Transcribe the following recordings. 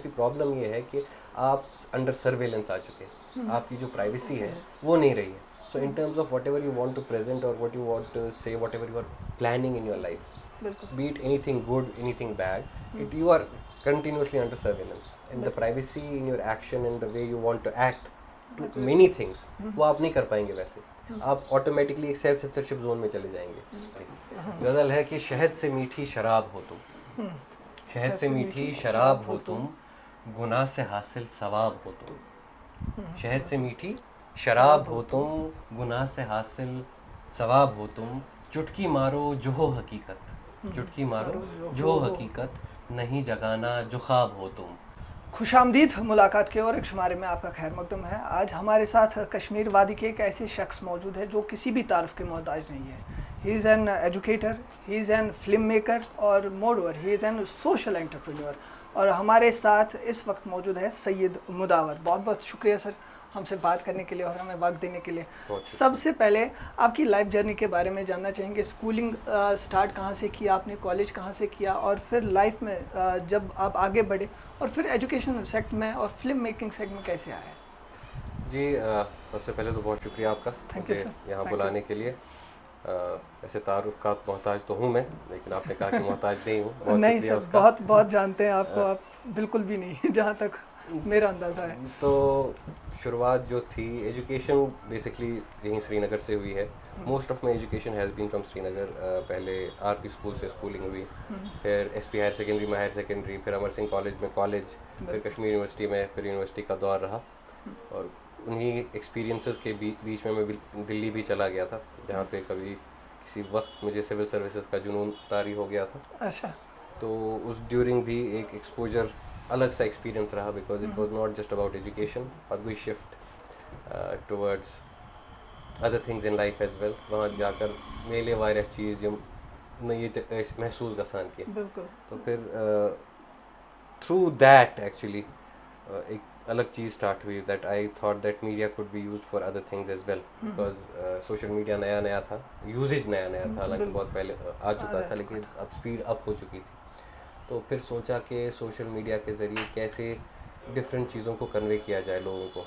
Problem ये है कि आप अंडर सर्वेलेंस आ चुके हैं, आपकी जो प्राइवेसी है वो नहीं रही है. So in terms of whatever you want to present और what you want to say, whatever you are planning in your life, be it anything good, anything bad, you are continuously under surveillance, and the privacy in your action and the way you want to act to many things वो आप नहीं कर पाएंगे. वैसे आप automatically एक self censorship zone में चले जाएंगे. गज़ल है कि शहद से मीठी शराब हो तुम, शहद से मीठी शराब हो तुम, गुनाह से हासिल सवाब हो तुम. शहद से मीठी शराब हो तुम, गुनाह से हासिल सवाब हो तुम, चुटकी मारो जो हो हकीकत, चुटकी मारो जो हो हकीकत, नहीं जगाना जो ख्वाब हो तुम. खुशामदीद मुलाकात के और एक शुमारे में आपका खैर मकदम है. आज हमारे साथ कश्मीर वादी के एक ऐसे शख्स मौजूद है जो किसी भी तारीफ़ के मोहताज नहीं है. He is an educator, he is an film maker और moreover he is an social entrepreneur. और हमारे साथ इस वक्त मौजूद है सैयद मुदावर. बहुत बहुत शुक्रिया सर हमसे बात करने के लिए और हमें वक्त देने के लिए. सबसे पहले आपकी लाइफ जर्नी के बारे में जानना चाहेंगे. स्कूलिंग स्टार्ट कहाँ से किया आपने, कॉलेज कहाँ से किया, और फिर लाइफ में जब आप आगे बढ़े और फिर एजुकेशन सेक्टर में और फिल्म मेकिंग सेक्टर में कैसे आए? जी सबसे पहले तो बहुत शुक्रिया आपका मुझे यहाँ बुलाने के लिए. ऐसे तारुफ का मोहताज तो हूँ मैं, लेकिन आपने कहा कि मोहताज नहीं हूँ. नहीं सर, बहुत बहुत जानते हैं आपको. आप बिल्कुल भी नहीं जहाँ तक मेरा अंदाज़ा है. तो शुरुआत जो थी एजुकेशन बेसिकली यहीं श्रीनगर से हुई है. Most of my education has been from Srinagar. पहले आरपी स्कूल से स्कूलिंग हुई, फिर एसपी हायर सेकेंडरी में हायर सेकेंडरी, फिर अमर सिंह कॉलेज में कॉलेज, फिर कश्मीर यूनिवर्सिटी में, फिर यूनिवर्सिटी का दौर रहा. और उन्हीं एक्सपीरियंसेस के बीच में मैं दिल्ली भी चला गया था, जहाँ पे कभी किसी वक्त मुझे सिविल सर्विसेज का जुनून तारी हो गया था. अच्छा. तो उस ड्यूरिंग भी एक एक्सपोजर अलग सा एक्सपीरियंस रहा, because it was not just about education, but we shift towards other things in life as well. वहाँ जाकर मेरे वारिया चीज़ जब मैं ये महसूस गसान किया. तो फिर थ्रू दैट एक्चुअली एक अलग चीज़ स्टार्ट हुई, that I thought that media could be used for other things as well, because social media नया नया था, यूजेज नया नया था. हालांकि बहुत पहले आ चुका था, लेकिन अब स्पीड अप हो चुकी थी. तो फिर सोचा कि सोशल मीडिया के ज़रिए कैसे डिफरेंट चीज़ों को कन्वे किया जाए लोगों को.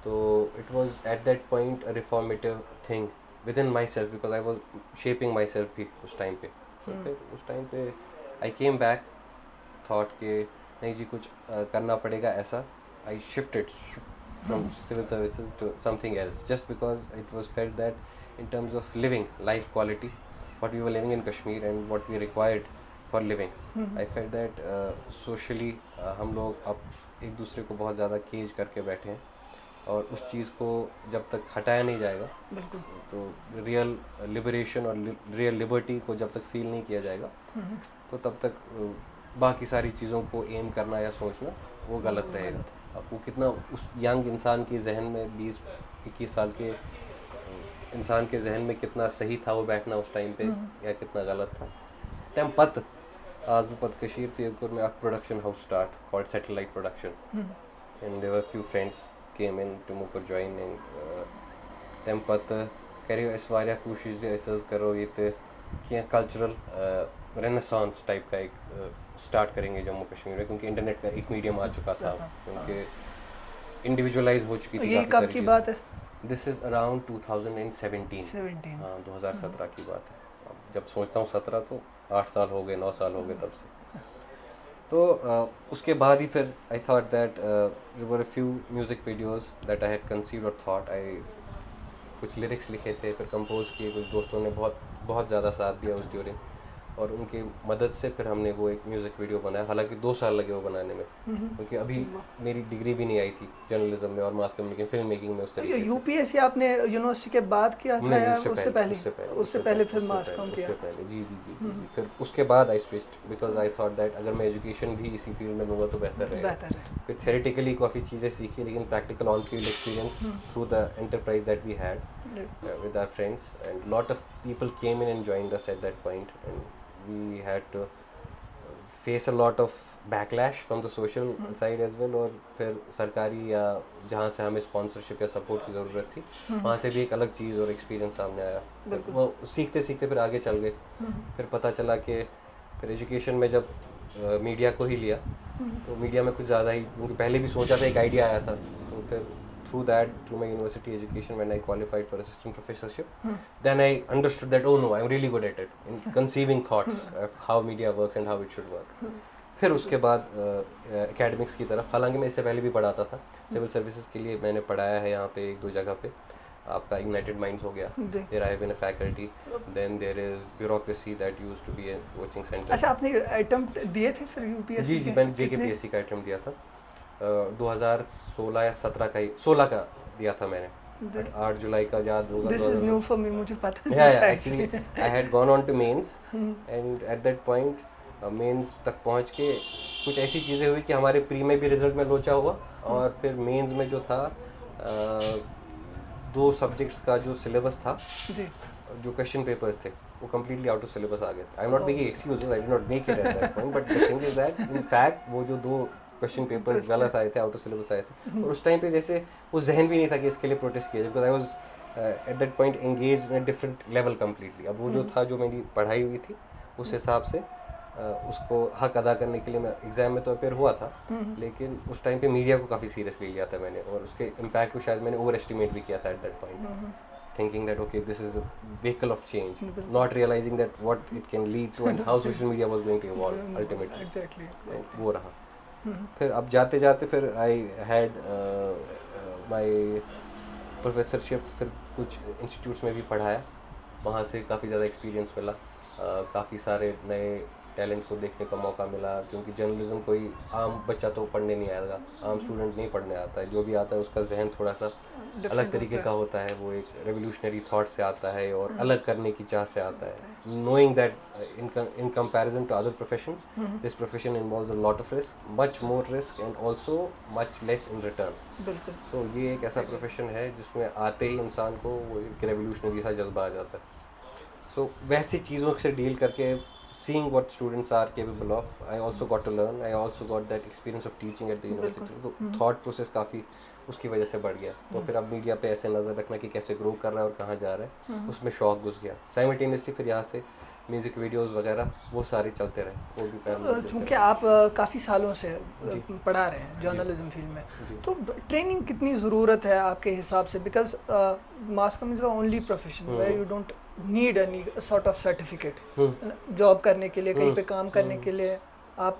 तो it was at that point a reformative thing with in my self, because I was shaping my self भी उस टाइम पे. तो फिर उस टाइम पे आई केम बैक, थॉट कि नहीं जी कुछ करना पड़ेगा ऐसा. I shifted from civil services to something else, just because it was felt that in terms of living life quality, what we were living in Kashmir and what we required for living, I felt that socially हम लोग अब एक दूसरे को बहुत ज़्यादा cage करके बैठे हैं, और उस चीज़ को जब तक हटाया नहीं जाएगा, तो रियल लिबरेशन और रियल लिबर्टी को जब तक फील नहीं किया जाएगा, तो तब तक बाकी सारी चीज़ों को एम करना या सोचना वो गलत रहेगा. अब वो कितना उस यंग इंसान के जहन में, 20-21 साल के इंसान के जहन में कितना सही था वो बैठना उस टाइम पे, या कितना गलत था. तम पत आज भी पत कशीर तेजपुर में एक production house start called satellite production, and there were few friends came in to मुकर ज्वाइन. एंड तम पत करियो इस वारिया कोशिश ऐसा करो ये तो क्या कल्चरल रेनेसांस टाइप का एक स्टार्ट करेंगे जम्मू कश्मीर में, क्योंकि इंटरनेट का एक मीडियम आ चुका था, क्योंकि इंडिविजुअलाइज हो चुकी थी. ये कब की बात है? This is around 2017. हाँ 2017 की बात है. अब जब सोचता हूँ 17 तो 8 साल हो गए, 9 साल हो गए तब से. तो उसके बाद ही फिर I thought that there were a few music videos that I had conceived और थॉट. आई कुछ लिरिक्स लिखे थे, फिर कंपोज किए. कुछ दोस्तों ने बहुत ज़्यादा साथ दिया उस ड्यूरिंग, और उनकी मदद से फिर हमने वो एक म्यूज़िक वीडियो बनाया. हालांकि 2 साल लगे वो बनाने में, क्योंकि अभी मेरी डिग्री भी नहीं आई थी जर्नलिज्म में और मास कम्युनिकेशन फिल्म मेकिंग में उस तरीके से. यूपीएससी आपने यूनिवर्सिटी के बाद किया था या उससे पहले फिर मास कम किया? उससे पहले जी. फिर उसके बाद I switched, because I thought that अगर मैं एजुकेशन भी इसी फील्ड में लूँगा तो बेहतर रहेगा. फिर थ्योरेटिकली काफ़ी चीज़ें सीखी, लेकिन practical on field experience through the enterprise that we had with our friends, and lot of people came in and joined us at that point, and we had to face a lot of backlash from the social side as well. और फिर सरकारी या जहाँ से हमें sponsorship या support की ज़रूरत थी, वहाँ से भी एक अलग चीज़ और एक्सपीरियंस सामने आया. वो सीखते सीखते फिर आगे चल गए. फिर पता चला कि फिर एजुकेशन में जब मीडिया को ही लिया। तो मीडिया में कुछ ज़्यादा ही, क्योंकि पहले भी सोचा था, एक आइडिया आया था, तो फिर through my university education, when I qualified for assistant professorship, then I understood that, oh no, I'm really good at it, in conceiving thoughts of how media works and how it should work. फिर उसके बाद academics की तरफ, हालांकि मैं इससे पहले भी पढ़ाता था, सिविल सर्विसेज के लिए मैंने पढ़ाया है यहाँ पे 1-2 जगह पे। आपका यूनाइटेड माइंड्स हो गया, there I have been a faculty, then there is bureaucracy that used to be a coaching centre. अच्छा, आपने अटेम्प्ट दिए थे फिर यूपीएससी? जी, मैंने जेकेपीएससी का अटेम्प्ट दिया था 2016 या 16 का दिया था मैंने। 8 जुलाई का याद होगा। This is new for me, मुझे पता नहीं था actually. I had gone on to mains and at that point mains तक पहुंच के कुछ ऐसी चीज़ें हुई कि हमारे प्री में भी रिजल्ट में लोचा हुआ, और फिर मेंस में जो था 2 सब्जेक्ट्स का जो सिलेबस था जी, जो क्वेश्चन पेपर्स थे वो कम्प्लीटली आउट ऑफ सिलेबस आ गए थे। I am not making excuses, I did not make it at that point, but the thing is that in fact वो जो 2 क्वेश्चन पेपर्स गलत आए थे, आउट ऑफ सिलेबस आए थे, और उस टाइम पे जैसे वो जहन भी नहीं था कि इसके लिए प्रोटेस्ट किया जाए, because I was at that point engage in a different level completely. अब वो जो था, जो मेरी पढ़ाई हुई थी उस हिसाब से उसको हक अदा करने के लिए मैं एग्ज़ाम में तो अपेयर हुआ था, लेकिन उस टाइम पे मीडिया को काफ़ी सीरियसली लिया था मैंने, और उसके इम्पैक्ट को शायद मैंने ओवर एस्टिमेट भी किया था eight that point, thinking that okay, this is a vehicle of change, not realizing that what it can lead to and how social media was going to evolve ultimately. Exactly. तो वो रहा। फिर अब जाते जाते फिर I had my professorship, फिर कुछ इंस्टीट्यूट्स में भी पढ़ाया, वहाँ से काफ़ी ज़्यादा एक्सपीरियंस मिला, काफ़ी सारे नए टैलेंट को देखने का मौका मिला, क्योंकि जर्नलिज्म कोई आम बच्चा तो पढ़ने नहीं आएगा, आम स्टूडेंट नहीं पढ़ने आता है, जो भी आता है उसका जहन थोड़ा सा अलग तरीके का होता है, वो एक रेवोल्यूशनरी थॉट से आता है और अलग करने की चाह से आता है, knowing that in comparison to other professions this profession involves a lot of risk, much more risk and also much less in return. So ये एक ऐसा प्रोफेशन है जिसमें आते ही इंसान को वो एक रेवोल्यूशनरी सा जज्बा आ जाता है। सो वैसी चीज़ों से डील करके, seeing what students are capable of, I also got to learn, I also got that experience of teaching at the university, तो thought process काफ़ी उसकी वजह से बढ़ गया। तो फिर अब मीडिया पे ऐसे नज़र रखना कि कैसे ग्रो कर रहा है और कहाँ जा रहा है, उसमें शौक घुस गया। साइमल्टेनियसली फिर यहाँ से म्यूज़िक वीडियोस वगैरह वो सारे चलते रहे, वो भी पैरेलल। चूँकि आप काफ़ी सालों से पढ़ा रहे हैं जर्नलिज्म फील्ड में, तो ट्रेनिंग कितनी ज़रूरत है आपके हिसाब से? Because mass comm is the only profession where you don't need any sort of certificate job करने के लिए, कहीं पे काम करने के लिए। आप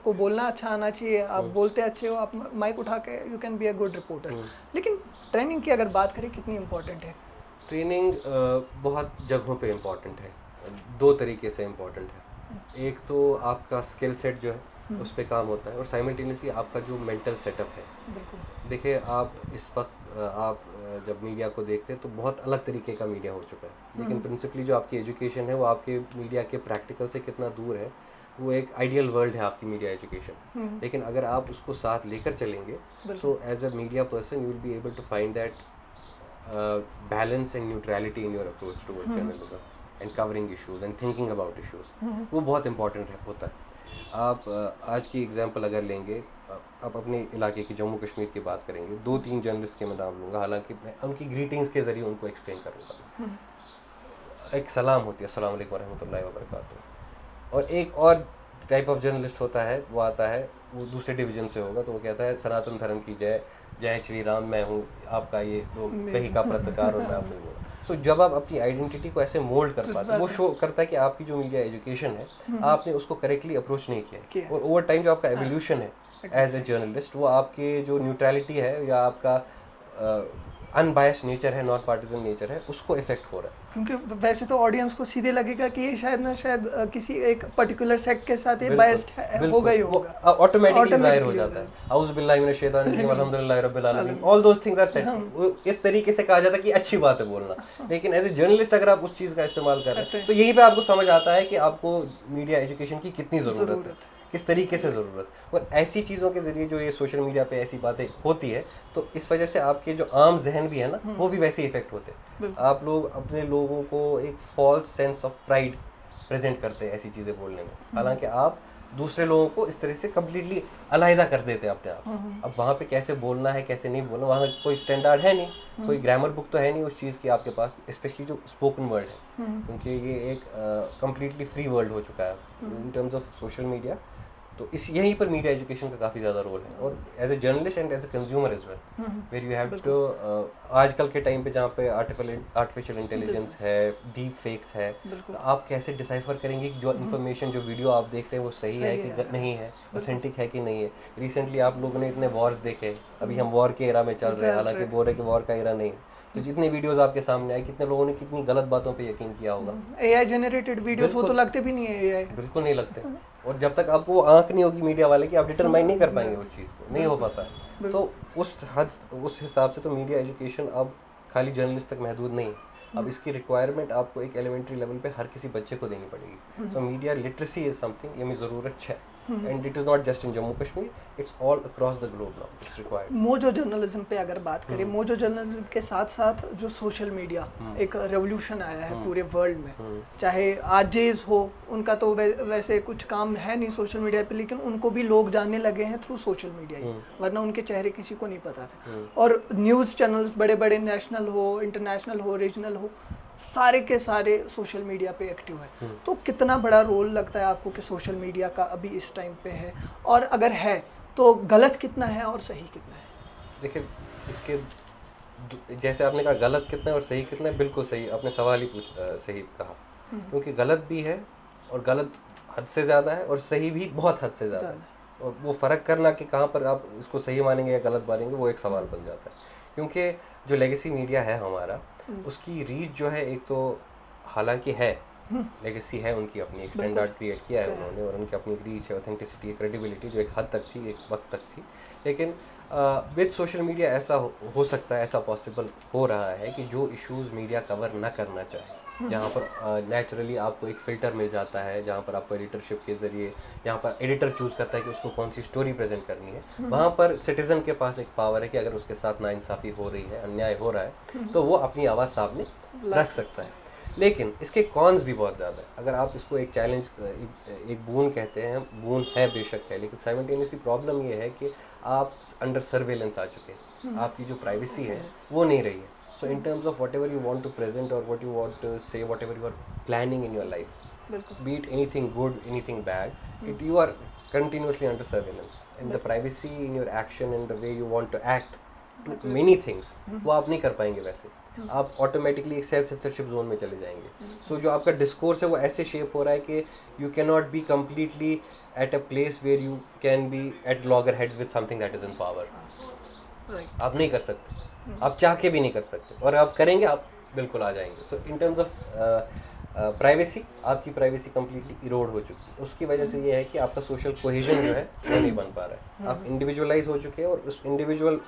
को बोलना अच्छा आना चाहिए, आप बोलते अच्छे हो, आप माइक उठा के you can be a good reporter, लेकिन ट्रेनिंग की अगर बात करें कितनी इम्पोर्टेंट है? ट्रेनिंग बहुत जगहों पे इम्पोर्टेंट है, 2 तरीके से इम्पोर्टेंट है। एक तो आपका स्किल सेट जो है उस पर काम होता है, और साइमल्टेनियसली आपका जो मेंटल सेटअप है। देखिए, आप इस वक्त आप जब मीडिया को देखते हैं तो बहुत अलग तरीके का मीडिया हो चुका है, लेकिन प्रिंसिपली जो आपकी एजुकेशन है वो आपके मीडिया के प्रैक्टिकल से कितना दूर है, वो एक आइडियल वर्ल्ड है आपकी मीडिया एजुकेशन। लेकिन अगर आप उसको साथ लेकर चलेंगे, so as a media person you will be able to find that balance and neutrality in your approach towards journalism and covering issues and thinking about issues. वो बहुत इंपॉर्टेंट होता है। आप आज की एग्जांपल अगर लेंगे, आप अपने इलाके की जम्मू कश्मीर की बात करेंगे, 2-3 जर्नलिस्ट के मैं नाम लूँगा, हालांकि मैं उनकी ग्रीटिंग्स के ज़रिए उनको एक्सप्लेन करूँगा। एक सलाम होती है, अस्सलाम वालेकुम रहमतुल्लाहि व बरकातुहू, और एक और टाइप ऑफ जर्नलिस्ट होता है, वो आता है, वो दूसरे डिवीज़न से होगा, तो वो कहता है सनातन धर्म की जय, जय श्री राम, मैं हूँ आपका ये कहीं का पत्रकार और मैं आपको बोला। सो जब आप अपनी आइडेंटिटी को ऐसे मोल्ड कर पाते, वो शो करता है कि आपकी जो मीडिया एजुकेशन है आपने उसको करेक्टली अप्रोच नहीं किया, और ओवर टाइम जो आपका एवोल्यूशन है एज ए जर्नलिस्ट, वो आपके जो न्यूट्रलिटी है या आपका अनबायस्ड नेचर है, नॉन पार्टिजन नेचर है, उसको इफेक्ट हो रहा है। क्योंकि वैसे तो ऑडियंस को सीधे लगेगा कि ये शायद किसी एक पर्टिकुलर सेक्ट के साथ ये बायस्ड होगा ही होगा, ऑटोमेटिकली जाहिर हो जाता है। औज़ु बिल्लाहि मिनश शैतानिर रजीम, अल्हम्दुलिल्लाहि रब्बिल आलमीन, all those things are set. इस तरीके से कहा जाता है कि अच्छी बात है बोलना, लेकिन एज ए जर्नलिस्ट अगर आप उस चीज़ का इस्तेमाल कर रहे हैं तो यहीं पे आपको समझ आता है कि आपको मीडिया एजुकेशन की कितनी ज़रूरत है, किस तरीके से ज़रूरत। और ऐसी चीज़ों के ज़रिए जो ये सोशल मीडिया पे ऐसी बातें होती है, तो इस वजह से आपके जो आम जहन भी है ना, वो भी वैसे इफेक्ट होते हैं। आप लोग अपने लोगों को एक false sense of pride present करते हैं ऐसी चीज़ें बोलने में, हालांकि आप दूसरे लोगों को इस तरह से कम्प्लीटली अलहदा कर देते हैं अपने आप से। अब वहाँ पे कैसे बोलना है कैसे नहीं बोलना, वहाँ कोई स्टैंडर्ड है नहीं, कोई ग्रामर बुक तो है नहीं उस चीज़ की आपके पास, स्पेशली जो स्पोकन वर्ड है, क्योंकि ये एक कम्प्लीटली फ्री वर्ल्ड हो चुका है इन टर्म्स ऑफ सोशल मीडिया। तो इस यहीं पर मीडिया एजुकेशन का काफ़ी ज़्यादा रोल है, और as a journalist and as a consumer as well, where you have to, आजकल के टाइम पे जहाँ पे आर्टिफिशियल इंटेलिजेंस है, डीप फेक्स है, तो आप कैसे डिसाइफर करेंगे कि जो इन्फॉर्मेशन जो वीडियो आप देख रहे हैं वो सही है कि नहीं है, ऑथेंटिक है कि नहीं है। रिसेंटली आप लोगों ने इतने वॉर्स देखे, अभी हम वॉर के एरा में चल रहे हैं, हालांकि बोल रहे कि वॉर का एरा नहीं, तो जितने वीडियोस आपके सामने आए, कितने लोगों ने कितनी गलत बातों पे यकीन किया होगा। एआई जनरेटेड वीडियोस वो तो लगते भी नहीं है एआई, बिल्कुल नहीं लगते, और जब तक आपको वो आंख नहीं होगी मीडिया वाले की, आप डिटरमाइन नहीं कर पाएंगे उस चीज़ को, नहीं हो पाता है। तो उस हिसाब से तो मीडिया एजुकेशन अब खाली जर्नलिस्ट तक महदूद नहीं है, अब इसकी रिक्वायरमेंट आपको एक एलिमेंट्री लेवल पे हर किसी बच्चे को देनी पड़ेगी। सो मीडिया लिटरेसी इज समथिंग, ये मेरी ज़रूरत है, and it is not just in Jammu Kashmir, it's all across the globe now, it's required. Mojo journalism पे अगर बात करें, मोजो जर्नलिज्म के साथ साथ जो सोशल मीडिया एक रेवोल्यूशन आया है पूरे वर्ल्ड में, चाहे आरजेज हो, उनका तो वैसे कुछ काम है नहीं सोशल मीडिया पे, लेकिन उनको भी लोग जानने लगे हैं थ्रू सोशल मीडिया ही, वरना उनके चेहरे किसी को नहीं पता थे। और न्यूज़ चैनल्स बड़े बड़े नेशनल हो, इंटरनेशनल हो, रीजनल हो, सारे के सारे सोशल मीडिया पे एक्टिव है। तो कितना बड़ा रोल लगता है आपको कि सोशल मीडिया का अभी इस टाइम पे है, और अगर है तो गलत कितना है और सही कितना है? देखिए, इसके जैसे आपने कहा गलत कितना है और सही कितना है, बिल्कुल सही, आपने सवाल ही सही कहा, क्योंकि गलत भी है, और गलत हद से ज़्यादा है, और सही भी बहुत हद से ज़्यादा है, और वो फ़र्क करना कि कहाँ पर आप इसको सही मानेंगे या गलत मानेंगे, वो एक सवाल बन जाता है। क्योंकि जो लेगेसी मीडिया है हमारा, उसकी रीच जो है, एक तो हालांकि है लेगेसी है उनकी अपनी, एक स्टैंडर्ड क्रिएट किया है उन्होंने, और उनकी अपनी रीच है, ऑथेंटिसिटी, क्रेडिबिलिटी जो एक हद तक थी, एक वक्त तक थी। लेकिन विद सोशल मीडिया ऐसा हो सकता है, ऐसा पॉसिबल हो रहा है कि जो इश्यूज़ मीडिया कवर ना करना चाहे, जहाँ पर नेचुरली आपको एक फ़िल्टर मिल जाता है, जहाँ पर आपको एडिटरशिप के ज़रिए, यहाँ पर एडिटर चूज़ करता है कि उसको कौन सी स्टोरी प्रेजेंट करनी है, वहाँ पर सिटीज़न के पास एक पावर है कि अगर उसके साथ नाइंसाफ़ी हो रही है, अन्याय हो रहा है, तो वो अपनी आवाज़ सामने रख सकता है। लेकिन इसके कॉन्स भी बहुत ज़्यादा है। अगर आप इसको एक चैलेंज, एक बून कहते हैं, बून है बेशक है, लेकिन साइमल्टेनियसली प्रॉब्लम ये है कि आप अंडर सर्वेलेंस आ चुके हैं, आपकी जो प्राइवेसी है वो नहीं रही है। So in terms of whatever you want to present और what you want to say, whatever you are planning in your life, be it anything good, anything bad, you are continuously under surveillance, and the privacy in your action and the way you want to act to many things, वो आप नहीं कर पाएंगे वैसे, आप automatically एक self censorship zone में चले जाएंगे। सो जो आपका डिस्कोर्स है वो ऐसे शेप हो रहा है कि you can not be completely at a place where you can be at loggerheads with something that is in power. आप नहीं कर सकते, आप चाह के भी नहीं कर सकते, और आप करेंगे आप बिल्कुल आ जाएंगे। सो इन टर्म्स ऑफ प्राइवेसी, आपकी प्राइवेसी कम्प्लीटली इरोड हो चुकी है। उसकी वजह से ये है कि आपका सोशल कोहेजन जो है वो नहीं बन पा रहा है, आप इंडिविजुअलाइज हो चुके हैं, और उस इंडिविजुअल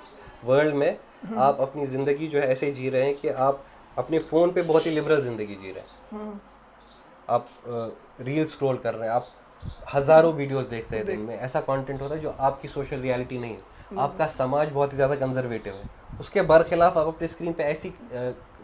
वर्ल्ड में आप अपनी ज़िंदगी जो है ऐसे जी रहे हैं कि आप अपने फ़ोन पे बहुत ही लिबरल ज़िंदगी जी रहे हैं, आप रील स्क्रॉल कर रहे हैं, आप हज़ारों वीडियोस देखते हैं दिन में, ऐसा कंटेंट होता है जो आपकी सोशल रियलिटी नहीं है। आपका समाज बहुत ही ज़्यादा कंजर्वेटिव है, उसके बरखिलाफ़ आप अपने स्क्रीन पे ऐसी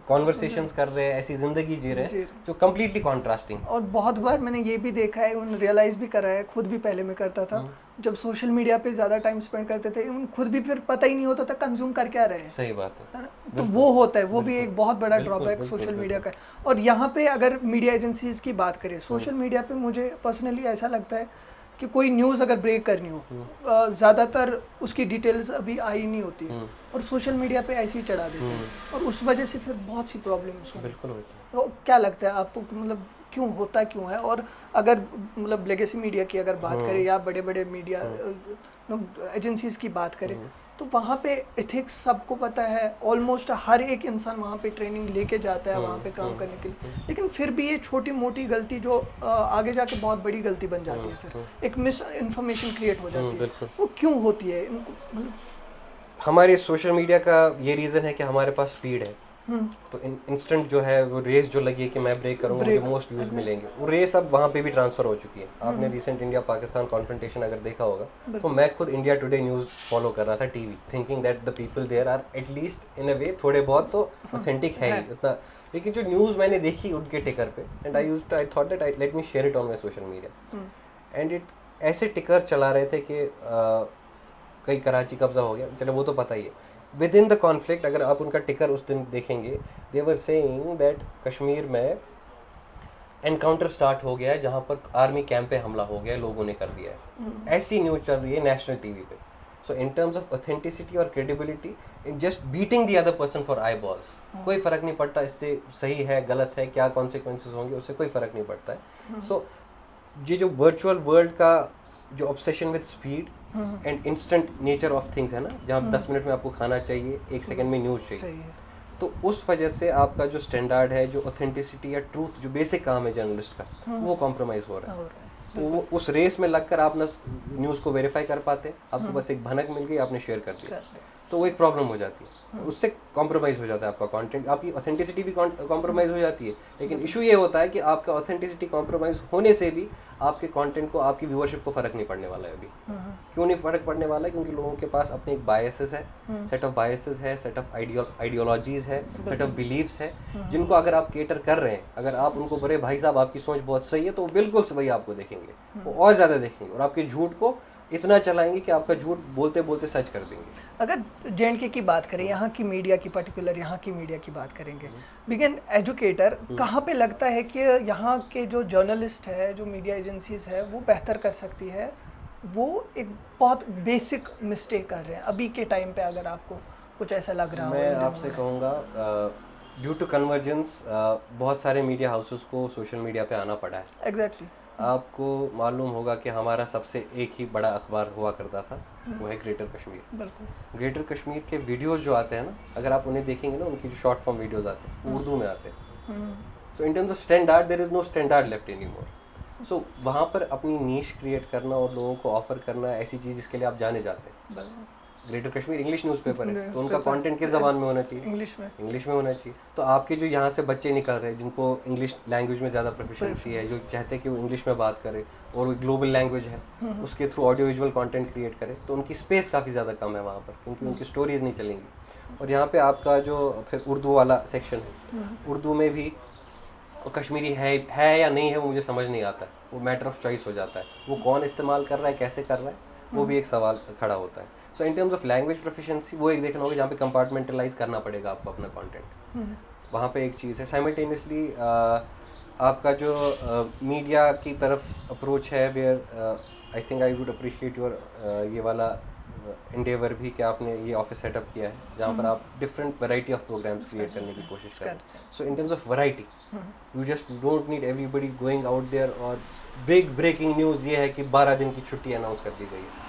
कॉन्वर्सेशंस कर रहे हैं, ऐसी ज़िंदगी जी रहे हैं जो कम्प्लीटली कॉन्ट्रास्टिंग। और बहुत बार मैंने ये भी देखा है, उन रियलाइज़ भी करा है, खुद भी पहले मैं करता था, जब सोशल मीडिया पे ज़्यादा टाइम स्पेंड करते थे, उन खुद भी फिर पता ही नहीं होता था कंज्यूम कर क्या रहे हैं। सही बात है, तो वो होता है, वो भी एक बहुत बड़ा ड्रॉबैक सोशल मीडिया का। और यहाँ पे अगर मीडिया एजेंसीज़ की बात करें, सोशल मीडिया पे मुझे पर्सनली ऐसा लगता है कि कोई न्यूज़ अगर ब्रेक करनी हो, ज़्यादातर उसकी डिटेल्स अभी आई नहीं होती है, और सोशल मीडिया पे ऐसे ही चढ़ा देते हैं, और उस वजह से फिर बहुत सी प्रॉब्लम्स होती हैं। बिल्कुल होती है। तो क्या लगता है आपको, मतलब क्यों होता क्यों है? और अगर मतलब लेगेसी मीडिया की अगर बात करें, या बड़े बड़े मीडिया एजेंसीज़ की बात करें, तो वहाँ पे एथिक्स सबको पता है, ऑलमोस्ट हर एक इंसान वहाँ पे ट्रेनिंग लेके जाता है वहाँ पे काम करने के लिए, लेकिन फिर भी ये छोटी मोटी गलती जो आगे जाके बहुत बड़ी गलती बन जाती है, फिर एक मिस इन्फॉर्मेशन क्रिएट हो जाती है, वो क्यों होती है? मतलब हमारे सोशल मीडिया का ये रीज़न है कि हमारे पास स्पीड है, तो इंस्टेंट जो है वो रेस जो लगी है कि मैं ब्रेक करूँगा मुझे मोस्ट व्यूज़ मिलेंगे, वो रेस अब वहाँ पे भी ट्रांसफ़र हो चुकी है। आपने रिसेंट इंडिया पाकिस्तान कॉन्फ्रंटेशन अगर देखा होगा, तो मैं खुद इंडिया टुडे न्यूज़ फॉलो कर रहा था TV, thinking that the people there are at least in a way थोड़े बहुत तो ऑथेंटिक है ही उतना। लेकिन जो न्यूज़ मैंने देखी उनके टिकर पे, and I thought that let me share it on my social media, and it ऐसे टिकर चला रहे थे कि कहीं कराची कब्जा हो गया, चलो वो तो पता ही है। विद इन द कॉन्फ्लिक्ट अगर आप उनका टिकर उस दिन देखेंगे, दे वर सेइंग दैट कश्मीर में एनकाउंटर स्टार्ट हो गया है जहाँ पर आर्मी कैंप पे हमला हो गया है, लोगों ने कर दिया है। ऐसी न्यूज़ चल रही है नेशनल टीवी पे। सो इन टर्म्स ऑफ ऑथेंटिसिटी और credibility, in just beating the other person for I balls, कोई फ़र्क नहीं पड़ता इससे सही है गलत है क्या कॉन्सिक्वेंसेज होंगे, उससे कोई फ़र्क नहीं पड़ता है। सो ये जो वर्चुअल वर्ल्ड का जो obsession with speed and instant nature of things है ना, जहाँ 10 मिनट में आपको खाना चाहिए, 1 सेकंड में न्यूज़ चाहिए, तो उस वजह से आपका जो स्टैंडर्ड है, जो ऑथेंटिसिटी या ट्रूथ, जो बेसिक काम है जर्नलिस्ट का, वो कॉम्प्रोमाइज़ हो रहा है। तो वो उस रेस में लगकर आप ना न्यूज़ को वेरीफाई कर पाते, आपको बस एक भनक मिल गई, आपने शेयर कर दिया, तो वो एक प्रॉब्लम हो जाती है। उससे कॉम्प्रोमाइज़ हो जाता है आपका कंटेंट, आपकी ऑथेंटिसिटी भी कॉम्प्रोमाइज़ हो जाती है। लेकिन इशू ये होता है कि आपका ऑथेंटिसिटी कॉम्प्रोमाइज़ होने से भी आपके कंटेंट को, आपकी व्यूअरशिप को फ़र्क नहीं पड़ने वाला है अभी। क्यों नहीं फ़र्क पड़ने वाला है? क्योंकि लोगों के पास अपने एक बायसेस है, सेट ऑफ बायसेस है, सेट ऑफ आइडियोलॉजीज़ है, सेट ऑफ बिलीव्स है, जिनको अगर आप केटर कर रहे हैं, अगर आप उनको बोले भाई साहब आपकी सोच बहुत सही है, तो वो बिल्कुल वही आपको देखेंगे, वो और ज़्यादा देखेंगे और आपके झूठ को इतना चलाएंगे कि आपका झूठ बोलते बोलते सच कर देंगे। अगर J&K की बात करें, यहाँ की मीडिया की, पर्टिकुलर यहाँ की मीडिया की बात करेंगे, बीइंग एन एजुकेटर, कहाँ पे लगता है कि यहाँ के जो जर्नलिस्ट है, जो मीडिया एजेंसीज है, वो बेहतर कर सकती है? वो एक बहुत बेसिक मिस्टेक कर रहे हैं अभी के टाइम पे, अगर आपको कुछ ऐसा लग रहा हो। मैं आपसे कहूँगा ड्यू टू कन्वर्जेंस बहुत सारे मीडिया हाउसेस को सोशल मीडिया पे आना पड़ा है। एग्जैक्टली। आपको मालूम होगा कि हमारा सबसे एक ही बड़ा अखबार हुआ करता था, वो है ग्रेटर कश्मीर। बिल्कुल। ग्रेटर कश्मीर के वीडियोस जो आते हैं ना, अगर आप उन्हें देखेंगे ना, उनकी जो शॉर्ट फॉर्म वीडियोस आते हैं उर्दू में आते हैं। So in terms of standard there is no standard left any more. So वहाँ पर अपनी नीश क्रिएट करना और लोगों को ऑफर करना ऐसी चीज़ जिसके लिए आप जाने जाते हैं। ग्रेटर कश्मीर इंग्लिश न्यूज़पेपर है, तो उनका कंटेंट किस ज़बान में होना चाहिए? इंग्लिश में होना चाहिए। तो आपके जो यहाँ से बच्चे निकल रहे हैं, जिनको इंग्लिश लैंग्वेज में ज़्यादा प्रोफिशिएंसी है, जो चाहते हैं कि वो इंग्लिश में बात करें और वो ग्लोबल लैंग्वेज है, उसके through audio visual content create करें, तो उनकी स्पेस काफ़ी ज़्यादा कम है वहाँ पर, क्योंकि उनकी स्टोरीज़ नहीं चलेंगी। और यहाँ पर आपका जो फिर उर्दू वाला सेक्शन है, उर्दू में भी कश्मीरी है या नहीं है, वो मुझे समझ नहीं आता, वो मैटर ऑफ चॉइस हो जाता है। वो कौन इस्तेमाल कर रहा है, कैसे कर रहा है, वो भी एक सवाल खड़ा होता है। So in terms of language proficiency, वो एक देखना होगा जहाँ पे कंपार्टमेंटलाइज करना पड़ेगा आपको अपना कंटेंट, वहाँ पे एक चीज़ है। साइमल्टेनियसली आपका जो मीडिया की तरफ अप्रोच है, where I think I would appreciate your ये वाला एंडेवर भी, कि आपने ये ऑफिस सेटअप किया है जहाँ पर आप different variety of programs create करने की कोशिश करें। So in terms of variety, you just don't need everybody going out there और बिग ब्रेकिंग न्यूज़ ये है कि 12 दिन की छुट्टी अनाउंस कर दी गई है।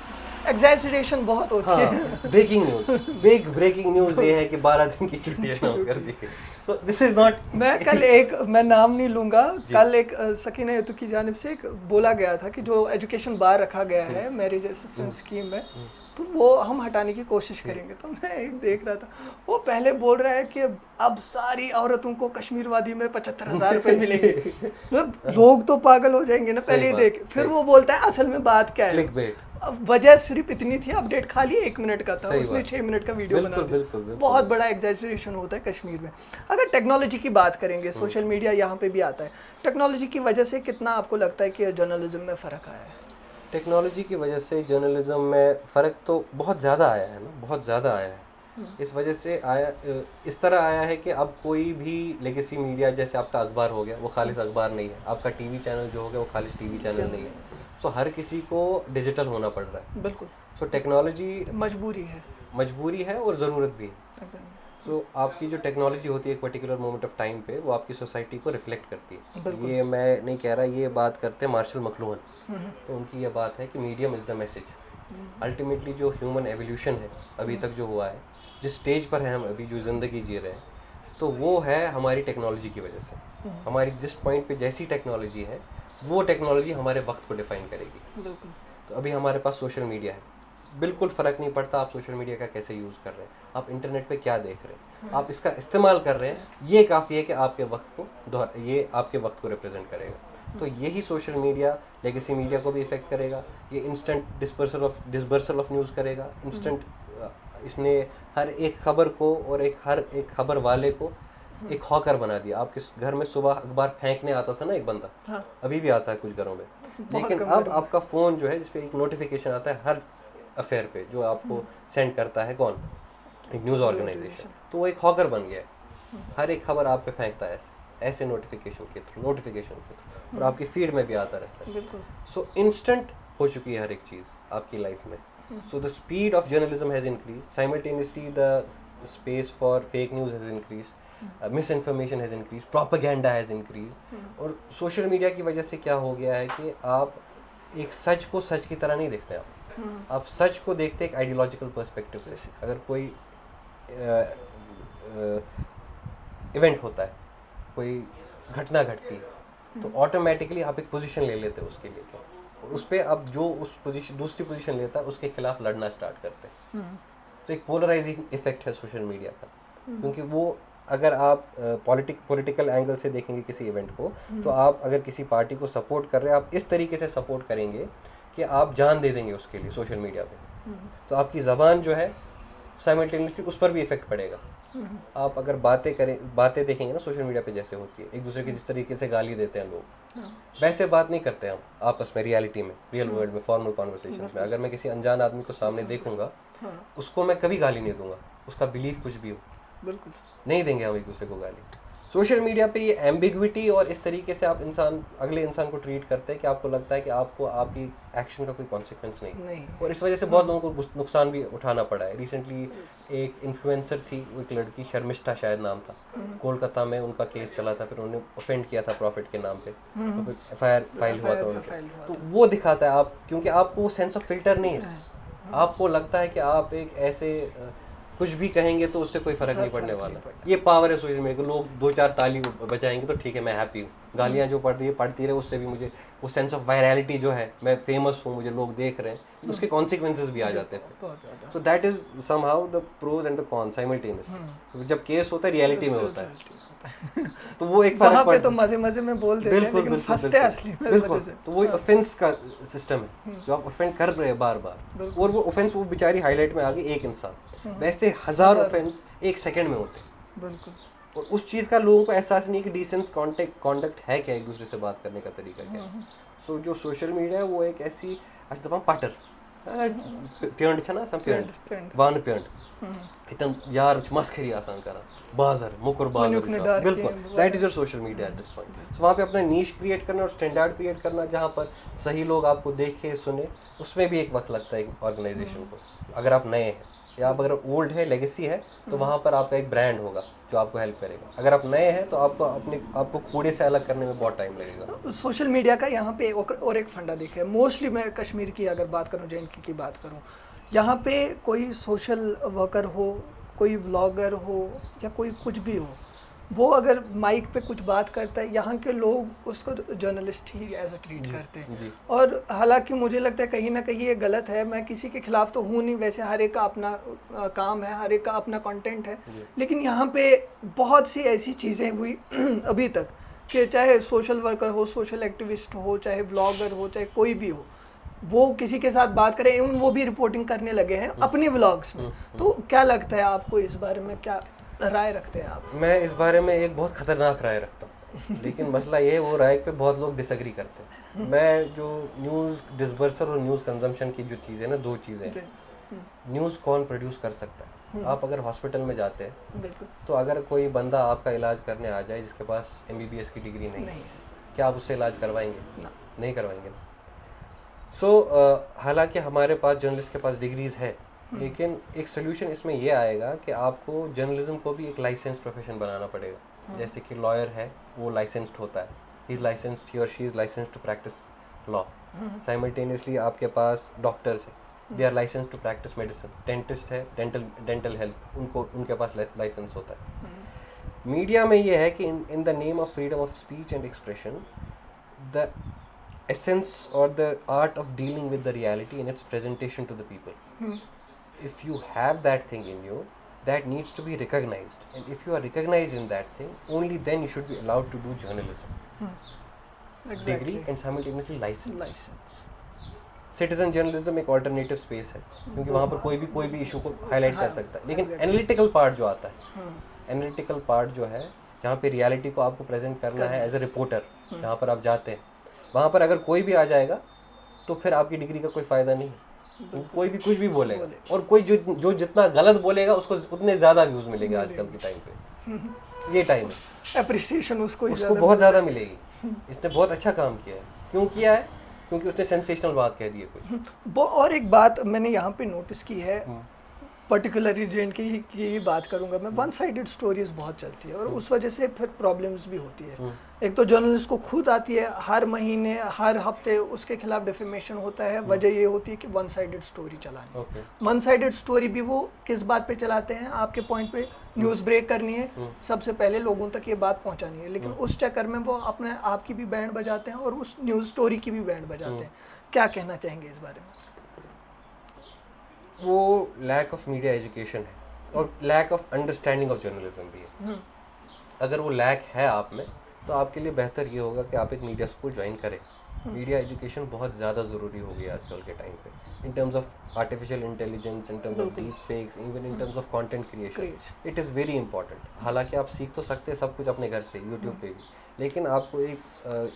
एग्जैजरेशन बहुत होती है। Breaking news, big breaking news ये है कि 12 दिन की छुट्टी अनाउंस कर दी गई। सो दिस इज नॉट। मैं नाम नहीं लूँगा, कल एक सकीना यतू की जानिब से एक बोला गया था कि जो एजुकेशन बार रखा गया है मैरिज असिस्टेंट स्कीम में, तो वो हम हटाने की कोशिश करेंगे। तो मैं एक देख रहा था, वो पहले बोल रहा है कि अब सारी औरतों को कश्मीर वादी में 75,000 रुपये मिलेंगे। मतलब लोग तो पागल हो जाएंगे ना पहले ही देख। फिर वो बोलता है असल में बात क्या है, वजह सिर्फ इतनी थी, अपडेट खाली 1 मिनट का था, उसने 6 मिनट का वीडियो बना दिया। बहुत बड़ा एग्जैजरेशन होता है कश्मीर में। अगर टेक्नोलॉजी की बात करेंगे, सोशल मीडिया यहाँ पे भी आता है, टेक्नोलॉजी की वजह से कितना आपको लगता है कि जर्नलिज्म में फ़र्क आया है? टेक्नोलॉजी की वजह से जर्नलिज्म में फ़र्क तो बहुत ज़्यादा आया है ना, बहुत ज़्यादा आया है। इस वजह से आया, इस तरह आया है कि अब कोई भी लेगेसी मीडिया, जैसे आपका अखबार हो गया, वो खालिस अखबार नहीं है, आपका टीवी चैनल जो हो गया वो खालिस टीवी चैनल नहीं है। सो हर किसी को डिजिटल होना पड़ रहा है। बिल्कुल। सो टेक्नोलॉजी मजबूरी है और ज़रूरत भी है। सो आपकी जो टेक्नोलॉजी होती है एक पर्टिकुलर मोमेंट ऑफ टाइम पे, वो आपकी सोसाइटी को रिफ्लेक्ट करती है। ये मैं नहीं कह रहा, ये बात करते हैं मार्शल मकलूहन, तो उनकी ये बात है कि medium is the message. Ultimately जो ह्यूमन एवोल्यूशन है अभी तक जो हुआ है, जिस स्टेज पर है हम अभी, जो ज़िंदगी जी रहे हैं, तो वो है हमारी टेक्नोलॉजी की वजह से। हमारी जिस पॉइंट पे जैसी टेक्नोलॉजी है, वो टेक्नोलॉजी हमारे वक्त को डिफाइन करेगी। तो अभी हमारे पास सोशल मीडिया है, बिल्कुल फ़र्क नहीं पड़ता आप सोशल मीडिया का कैसे यूज़ कर रहे हैं, आप इंटरनेट पे क्या देख रहे हैं, आप इसका इस्तेमाल कर रहे हैं, ये काफ़ी है कि आपके वक्त को ये आपके वक्त को रिप्रेजेंट करेगा। तो यही सोशल मीडिया लेगेसी मीडिया को भी इफ़ेक्ट करेगा। ये इंस्टेंट डिस्पर्सल ऑफ न्यूज़ करेगा, इंस्टेंट इसने हर एक ख़बर को और हर एक ख़बर वाले को एक हॉकर बना दिया। आपके घर में सुबह अखबार फेंकने आता था ना एक बंदा, हाँ। अभी भी आता है कुछ घरों में, लेकिन कम अब घरों में। आपका फ़ोन जो है जिसपे एक नोटिफिकेशन आता है हर अफेयर पे, जो आपको सेंड करता है कौन, एक न्यूज़ ऑर्गेनाइजेशन। तो वो एक हॉकर बन गया है, हर एक खबर आप पे फेंकता है ऐसे नोटिफिकेशन के थ्रू और आपकी फीड में भी आता रहता है। बिल्कुल। सो इंस्टेंट हो चुकी है हर एक चीज़ आपकी लाइफ में। So the speed of journalism has increase, simultaneously the space for fake news has increase, miss information has increase, propaganda has increase. और सोशल मीडिया की वजह से क्या हो गया है कि आप एक सच को सच की तरह नहीं देखते, आप सच को देखते एक आइडियोलॉजिकल पर्सपेक्टिव से। अगर कोई इवेंट होता है, कोई घटना घटती है, तो ऑटोमेटिकली आप एक पोजीशन ले लेते हो उसके लिए, और उस पर आप जो उस पोजीशन दूसरी पोजीशन लेता है उसके खिलाफ लड़ना स्टार्ट करते हैं। तो एक पोलराइजिंग इफेक्ट है सोशल मीडिया का, क्योंकि वो अगर आप पॉलिटिकल एंगल से देखेंगे किसी इवेंट को, तो आप अगर किसी पार्टी को सपोर्ट कर रहे हैं, आप इस तरीके से सपोर्ट करेंगे कि आप जान दे देंगे उसके लिए सोशल मीडिया पे। तो आपकी ज़बान जो है साइमल्टेनियसली उस पर भी इफेक्ट पड़ेगा। आप अगर बातें देखेंगे ना सोशल मीडिया पे जैसे होती है, एक दूसरे की जिस तरीके से गाली देते हैं लोग, वैसे बात नहीं करते हम आपस में, रियलिटी में, रियल वर्ल्ड में, फॉर्मल कॉन्वर्सेशन में। अगर मैं किसी अनजान आदमी को सामने देखूंगा, उसको मैं कभी गाली नहीं दूंगा, उसका बिलीफ कुछ भी हो, बिल्कुल नहीं देंगे हम एक दूसरे को गाली। सोशल मीडिया पे ये एम्बिग्विटी और इस तरीके से आप अगले इंसान को ट्रीट करते हैं कि आपको लगता है कि आपको आपकी एक्शन का कोई कॉन्सिक्वेंस नहीं। और इस वजह से बहुत लोगों को नुकसान भी उठाना पड़ा है। रिसेंटली एक इन्फ्लुएंसर थी, वो एक लड़की, शर्मिष्ठा शायद नाम था, कोलकाता में उनका केस चला था, फिर उन्होंने ऑफेंड किया था प्रॉफिट के नाम पे, तो फिर FIR फाइल हुआ था उनका। तो वो दिखाता है आप, क्योंकि आपको वो सेंस ऑफ फिल्टर नहीं है, आपको लगता है कि आप एक ऐसे कुछ भी कहेंगे तो उससे कोई फर्क नहीं पड़ने वाला। ये पावर है सोशल मीडिया को। लोग 2-4 ताली बजाएंगे तो ठीक है, मैं हैप्पी हूँ। गालियाँ जो पढ़ती रहे उससे भी मुझे वो सेंस ऑफ वायरलिटी जो है, मैं फेमस हूँ, मुझे लोग देख रहे हैं, उसके कॉन्सिक्वेंसेस भी आ जाते हैं। So that is somehow the pros and the con simultaneously. जब केस होता है रियलिटी में होता है तो वो एक फर्क पड़ता है। तो मजे में बोल देते हैं, लेकिन फंसते हैं असली में। बिल्कुल, तो वो ऑफेंस का सिस्टम है जो आप ऑफेंड कर रहे हैं बार बार, और वो ऑफेंस वो बेचारी हाईलाइट में आ गई एक इंसान, वैसे 1000 ऑफेंस एक सेकंड में होते हैं। बिल्कुल। और उस चीज़ का लोगों को एहसास नहीं कि डिसेंट कॉन्डक्ट है क्या, एक दूसरे से बात करने का तरीका क्या है। सो जो सोशल मीडिया है वो एक ऐसी आज दफा पटर प्यंड छना सम प्यंड वान प्यंड इतन यार मस्खरी आसान करा बाजार मुकुर बाजार, बिल्कुल that is your social media at this point. So वहाँ पे अपना नीश क्रिएट करना और स्टैंडर्ड क्रिएट करना जहाँ पर सही लोग आपको देखे सुने, उसमें भी एक वक्त लगता है ऑर्गेनाइजेशन को। अगर आप नए हैं या आप अगर ओल्ड है, लेगेसी है, तो वहाँ पर आपका एक ब्रांड होगा जो आपको हेल्प करेगा। अगर आप नए हैं तो आपको कूड़े से अलग करने में बहुत टाइम लगेगा। सोशल मीडिया का यहाँ पे और एक फंडा दिखा है। मोस्टली मैं कश्मीर की अगर बात करूँ, JNK की बात करूँ, यहाँ पे कोई सोशल वर्कर हो, कोई व्लॉगर हो या कोई कुछ भी हो, वो अगर माइक पे कुछ बात करता है, यहाँ के लोग उसको जर्नलिस्ट ही एज अ ट्रीट करते हैं। और हालांकि मुझे लगता है कहीं ना कहीं ये गलत है। मैं किसी के खिलाफ तो हूँ नहीं, वैसे हर एक का अपना काम है, हर एक का अपना कंटेंट है, लेकिन यहाँ पे बहुत सी ऐसी चीज़ें हुई अभी तक कि चाहे सोशल वर्कर हो, सोशल एक्टिविस्ट हो, चाहे व्लॉगर हो, चाहे कोई भी हो, वो किसी के साथ बात करें, एवं वो भी रिपोर्टिंग करने लगे हैं अपने व्लॉग्स में। तो क्या लगता है आपको इस बारे में, क्या राय रखते हैं आप? मैं इस बारे में एक बहुत ख़तरनाक राय रखता हूँ, लेकिन मसला ये है वो राय पे बहुत लोग डिसएग्री करते हैं। मैं जो न्यूज़ डिस्बर्सर और न्यूज़ कंजम्पशन की जो चीज़ है ना, दो चीज़ें हैं। न्यूज़ कौन प्रोड्यूस कर सकता है? आप अगर हॉस्पिटल में जाते हैं तो अगर कोई बंदा आपका इलाज करने आ जाए जिसके पास MBBS की डिग्री नहीं है, क्या आप उससे इलाज करवाएंगे? नहीं करवाएंगे। सो हालांकि हमारे पास जर्नलिस्ट के पास डिग्रीज़ है, लेकिन एक सोल्यूशन इसमें यह आएगा कि आपको जर्नलिज्म को भी एक लाइसेंस प्रोफेशन बनाना पड़ेगा। जैसे कि लॉयर है, वो लाइसेंस्ड होता है, ही इज़ लाइसेंस्ड, ही और she is licensed to practice law. Simultaneously आपके पास डॉक्टर्स हैं, they are licensed to practice medicine. Dentist है, डेंटल हेल्थ, उनके पास लाइसेंस होता है। मीडिया में ये है कि in the name of freedom of speech and expression, the essence or the art of dealing with the reality in its presentation to the people. If you have that thing in you, that needs to be recognized, and if you are recognized in that thing, only then you should be allowed to do journalism. Degree and simultaneously license. Citizen journalism एक alternative space है, क्योंकि वहाँ पर कोई भी issue को highlight कर सकता है, लेकिन एनालिटिकल पार्ट जो आता है, एनालिटिकल पार्ट जो है जहाँ पे रियलिटी को आपको प्रेजेंट करना है एज ए रिपोर्टर, जहाँ पर आप जाते हैं, वहाँ पर अगर कोई भी आ जाएगा तो फिर आपकी डिग्री का कोई फ़ायदा नहीं है। कोई भी कुछ भी बोलेगा, और कोई जो जितना गलत बोलेगा उसको उतने ज़्यादा व्यूज़ मिलेंगे आजकल के टाइम पे। ये टाइम है, अप्रिसिएशन उसको बहुत ज़्यादा मिलेगी। इसने बहुत अच्छा काम किया है। क्यों किया है? क्योंकि उसने सेंसेशनल बात कह दी है कुछ। और एक बात मैंने यहाँ पे नोटिस की है, पर्टिकुलरली जेंट की बात करूंगा मैं, वन साइडेड स्टोरीज बहुत चलती है और उस वजह से फिर प्रॉब्लम्स भी होती है। एक तो जर्नलिस्ट को खुद आती है, हर महीने हर हफ्ते उसके खिलाफ डिफेमेशन होता है। वजह ये होती है कि वन साइडेड स्टोरी चलानी। वन साइडेड स्टोरी भी वो किस बात पे चलाते हैं? आपके पॉइंट पे न्यूज़ ब्रेक करनी है, सबसे पहले लोगों तक ये बात पहुंचानी है, लेकिन उस चक्कर में वो अपने आप की भी बैंड बजाते हैं और उस न्यूज़ स्टोरी की भी बैंड बजाते हैं। क्या कहना चाहेंगे इस बारे में? वो लैक ऑफ मीडिया एजुकेशन है और lack of understanding of journalism भी है। अगर वो लैक है आप में तो आपके लिए बेहतर ये होगा कि आप एक मीडिया स्कूल ज्वाइन करें। मीडिया एजुकेशन बहुत ज़्यादा ज़रूरी हो गई है आजकल के टाइम पे, इन terms of artificial intelligence, in terms of deep fakes, even in terms of content creation. It is very important. हालांकि आप सीख तो सकते हैं सब कुछ अपने घर से, यूट्यूब पे भी, लेकिन आपको एक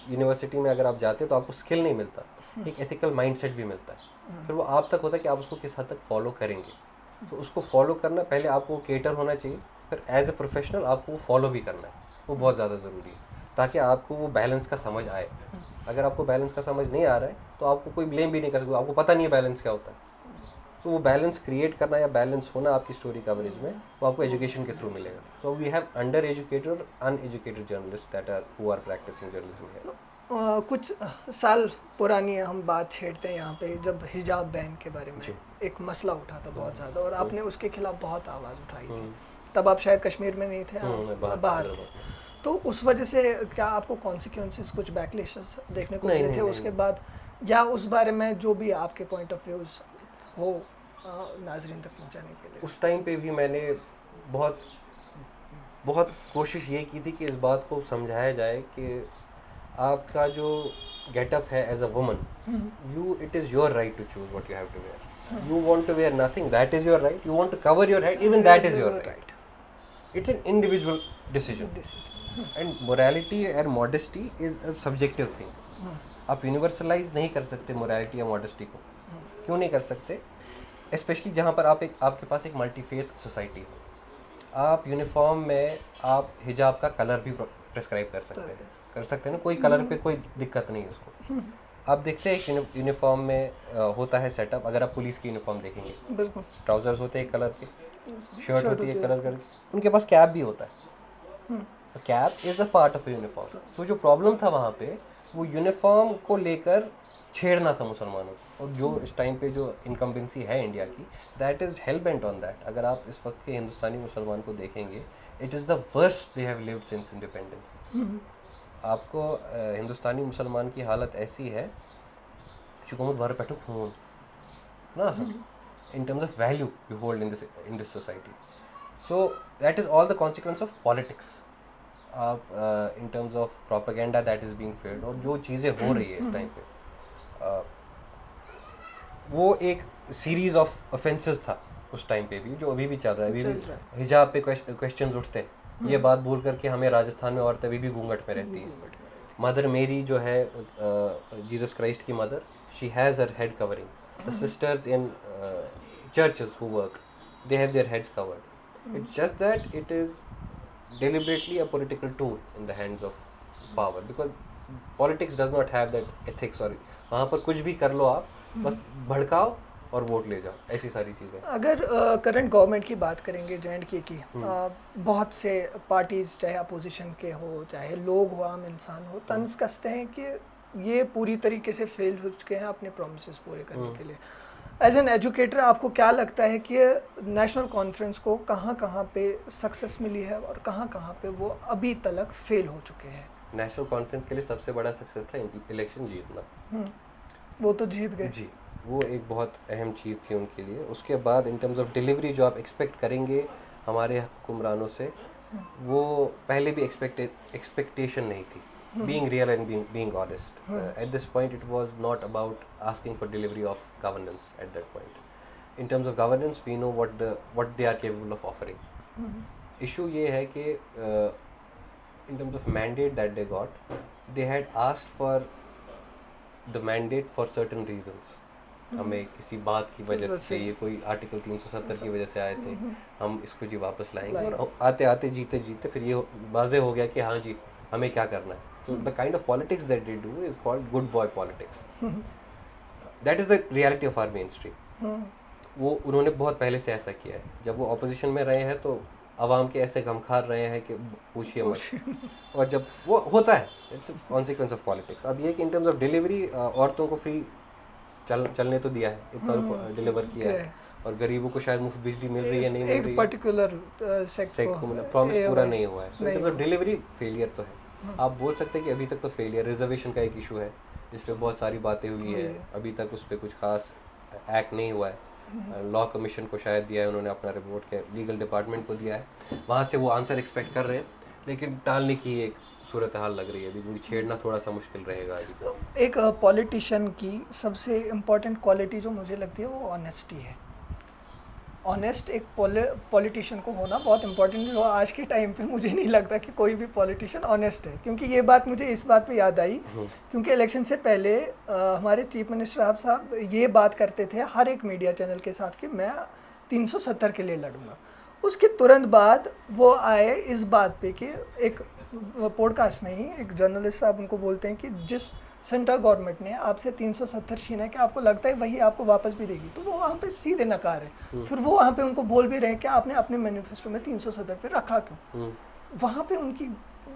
यूनिवर्सिटी में अगर आप जाते हैं तो आपको स्किल नहीं मिलता, एक एथिकल माइंडसेट भी मिलता है। फिर वो आप तक होता है कि आप उसको किस हद तक फॉलो करेंगे। तो उसको फॉलो करना, पहले आपको केटर होना चाहिए, फिर एज ए प्रोफेशनल आपको वो फॉलो भी करना है। वो बहुत ज़्यादा ज़रूरी है ताकि आपको वो बैलेंस का समझ आए। अगर आपको बैलेंस का समझ नहीं आ रहा है तो आपको कोई ब्लेम भी नहीं कर सकता, आपको पता नहीं है बैलेंस क्या होता है। तो वो बैलेंस क्रिएट करना या बैलेंस होना आपकी स्टोरी कवरेज में, वो आपको एजुकेशन के थ्रू मिलेगा। So we have under educated और uneducated journalist that are who are practicing journalism here. कुछ साल पुरानी हम बात छेड़ते हैं यहाँ पे, जब हिजाब बैन के बारे में एक मसला उठा था बहुत ज़्यादा और आपने उसके खिलाफ बहुत आवाज़ उठाई थी। तब आप शायद कश्मीर में नहीं थे, आप बाहर थे। तो उस वजह से क्या आपको कॉन्सिक्वेंसेस, कुछ बैकलैशेस देखने को मिले थे उसके बाद, या उस बारे में जो भी आपके पॉइंट ऑफ व्यूज़ हो नाजरीन तक पहुँचाने के लिए? उस टाइम पे भी मैंने बहुत कोशिश ये की थी कि इस बात को समझाया जाए कि आपका जो गेटअप है as a woman, it is your right to choose what you have to wear. You want to wear nothing, that is your right. You want to cover your head, even that is your right. It's an individual decision. And morality and modesty is a subjective thing. आप universalise नहीं कर सकते morality या modesty को। क्यों नहीं कर सकते? स्पेशली जहाँ पर आपके पास एक मल्टीफेथ सोसाइटी हो। आप यूनिफॉर्म में आप हिजाब का कलर भी प्रेस्क्राइब कर सकते हैं ना, कोई कलर पे कोई दिक्कत नहीं है उसको। आप देखते हैं एक यूनिफॉर्म में होता है सेटअप। अगर आप पुलिस की यूनिफॉर्म देखेंगे, बिल्कुल ट्राउजर्स होते हैं एक कलर के, शर्ट होती है कलर करके, उनके पास कैप भी होता है। Cap is a part of uniform. तो जो प्रॉब्लम था वहाँ पे, वो यूनिफॉर्म को लेकर छेड़ना था मुसलमानों को। और जो इस टाइम पे जो इनकम्बेंसी है इंडिया की, that is hello bent on that. अगर आप इस वक्त के हिंदुस्तानी मुसलमान को देखेंगे, it is the worst they have lived since independence. आपको हिंदुस्तानी मुसलमान की हालत ऐसी है, चुकमुत बार पैटू खून ना sir, in terms of value you hold in this society. So that is all the consequence of politics. आप in terms of propaganda that is being fed, और जो चीज़ें हो रही है इस टाइम पे, वो एक सीरीज ऑफ ऑफेंसेस था उस टाइम पे भी, जो अभी भी चल रहा है। अभी भी हिजाब पे क्वेश्चंस उठते हैं। ये बात भूल करके हमें राजस्थान में औरतें अभी भी घूंघट में रहती हैं। मदर मेरी जो है, जीसस क्राइस्ट की mother, she has her head covering. The sisters in churches who work, they have their heads covered. It's just that it is deliberately a political tool in the hands of power, because politics does not have that ethics, और वहाँ पर कुछ भी कर लो आप, बस भड़काओ और vote ले जाओ, ऐसी सारी चीज़ें। अगर करंट गवर्नमेंट की बात करेंगे J&K की, बहुत से पार्टीज, चाहे अपोजिशन के हो चाहे लोग हो, आम इंसान हो, तंज कसते हैं कि ये पूरी तरीके से फेल हो चुके हैं अपने प्रोमिसेस पूरे करने के लिए। एज एन एजुकेटर आपको क्या लगता है कि नेशनल कॉन्फ्रेंस को कहाँ कहाँ पे सक्सेस मिली है और कहाँ कहाँ पे वो अभी तक फेल हो चुके हैं? नेशनल कॉन्फ्रेंस के लिए सबसे बड़ा सक्सेस था इलेक्शन जीतना। वो तो जीत गए जी, वो एक बहुत अहम चीज़ थी उनके लिए। उसके बाद इन टर्म्स ऑफ डिलीवरी जो आप एक्सपेक्ट करेंगे हमारे हुक्मरानों से, वो पहले भी एक्सपेक्टेशन नहीं थी। Being real and being honest. At this point, it was not about asking for delivery of governance. At that point, in terms of governance, we know what they are capable of offering. Issue ये है कि in terms of mandate that they got, they had asked for the mandate for certain reasons. हमें किसी बात की वजह से ये कोई आर्टिकल 370 की वजह से आए थे, हम इसको जी वापस लाएंगे, और आते आते जीते जीते फिर ये वाजे हो गया कि हाँ जी हमें क्या करना है. So the kind of politics that they do is called good boy politics. That is the reality of our mainstream. वो उन्होंने बहुत पहले से ऐसा किया है. जब वो ऑपोजिशन में रहे हैं तो आवाम के ऐसे गमखार रहे हैं कि पूछिए मत. और जब वो होता है, इट्स कॉन्सिक्वेंस ऑफ पॉलिटिक्स. अब ये कि इन टर्म्स ऑफ डिलीवरी औरतों को फ्री चलने तो दिया है, इतना डिलीवर किया है, और गरीबों को शायद मुफ्त बिजली मिल रही है, नहीं मिल रही है, पर्टिकुलर सेक्ट को मतलब प्रॉमिस पूरा नहीं हुआ है. So in terms of delivery failure तो है. आप बोल सकते हैं कि अभी तक तो फेलियर. रिजर्वेशन का एक इशू है जिस पे बहुत सारी बातें हुई है, अभी तक उस पर कुछ खास एक्ट नहीं हुआ है. लॉ कमीशन को शायद दिया है उन्होंने अपना रिपोर्ट, के लीगल डिपार्टमेंट को दिया है, वहाँ से वो आंसर एक्सपेक्ट कर रहे हैं, लेकिन टालने की एक सूरत हाल लग रही है अभी, क्योंकि छेड़ना थोड़ा सा मुश्किल रहेगा अभी. एक पॉलिटिशियन की सबसे इम्पोर्टेंट क्वालिटी जो मुझे लगती है वो ऑनेस्टी है. ऑनेस्ट एक पॉलिटिशियन को होना बहुत इम्पोर्टेंट है. आज के टाइम पे मुझे नहीं लगता कि कोई भी पॉलिटिशियन ऑनेस्ट है, क्योंकि ये बात मुझे इस बात पे याद आई क्योंकि इलेक्शन से पहले हमारे चीफ मिनिस्टर साहब ये बात करते थे हर एक मीडिया चैनल के साथ कि मैं 370 के लिए लड़ूंगा. उसके तुरंत बाद वो आए इस बात पे कि एक पॉडकास्ट में ही एक जर्नलिस्ट साहब उनको बोलते हैं कि जिस सेंट्रल गवर्नमेंट ने आपसे 370 छीना है कि आपको लगता है वही आपको वापस भी देगी, तो वो वहाँ पे सीधे नकार है. फिर वो वहाँ पे उनको बोल भी रहे हैं कि आपने अपने मैनिफेस्टो में 370 पे रखा क्यों. वहाँ पे उनकी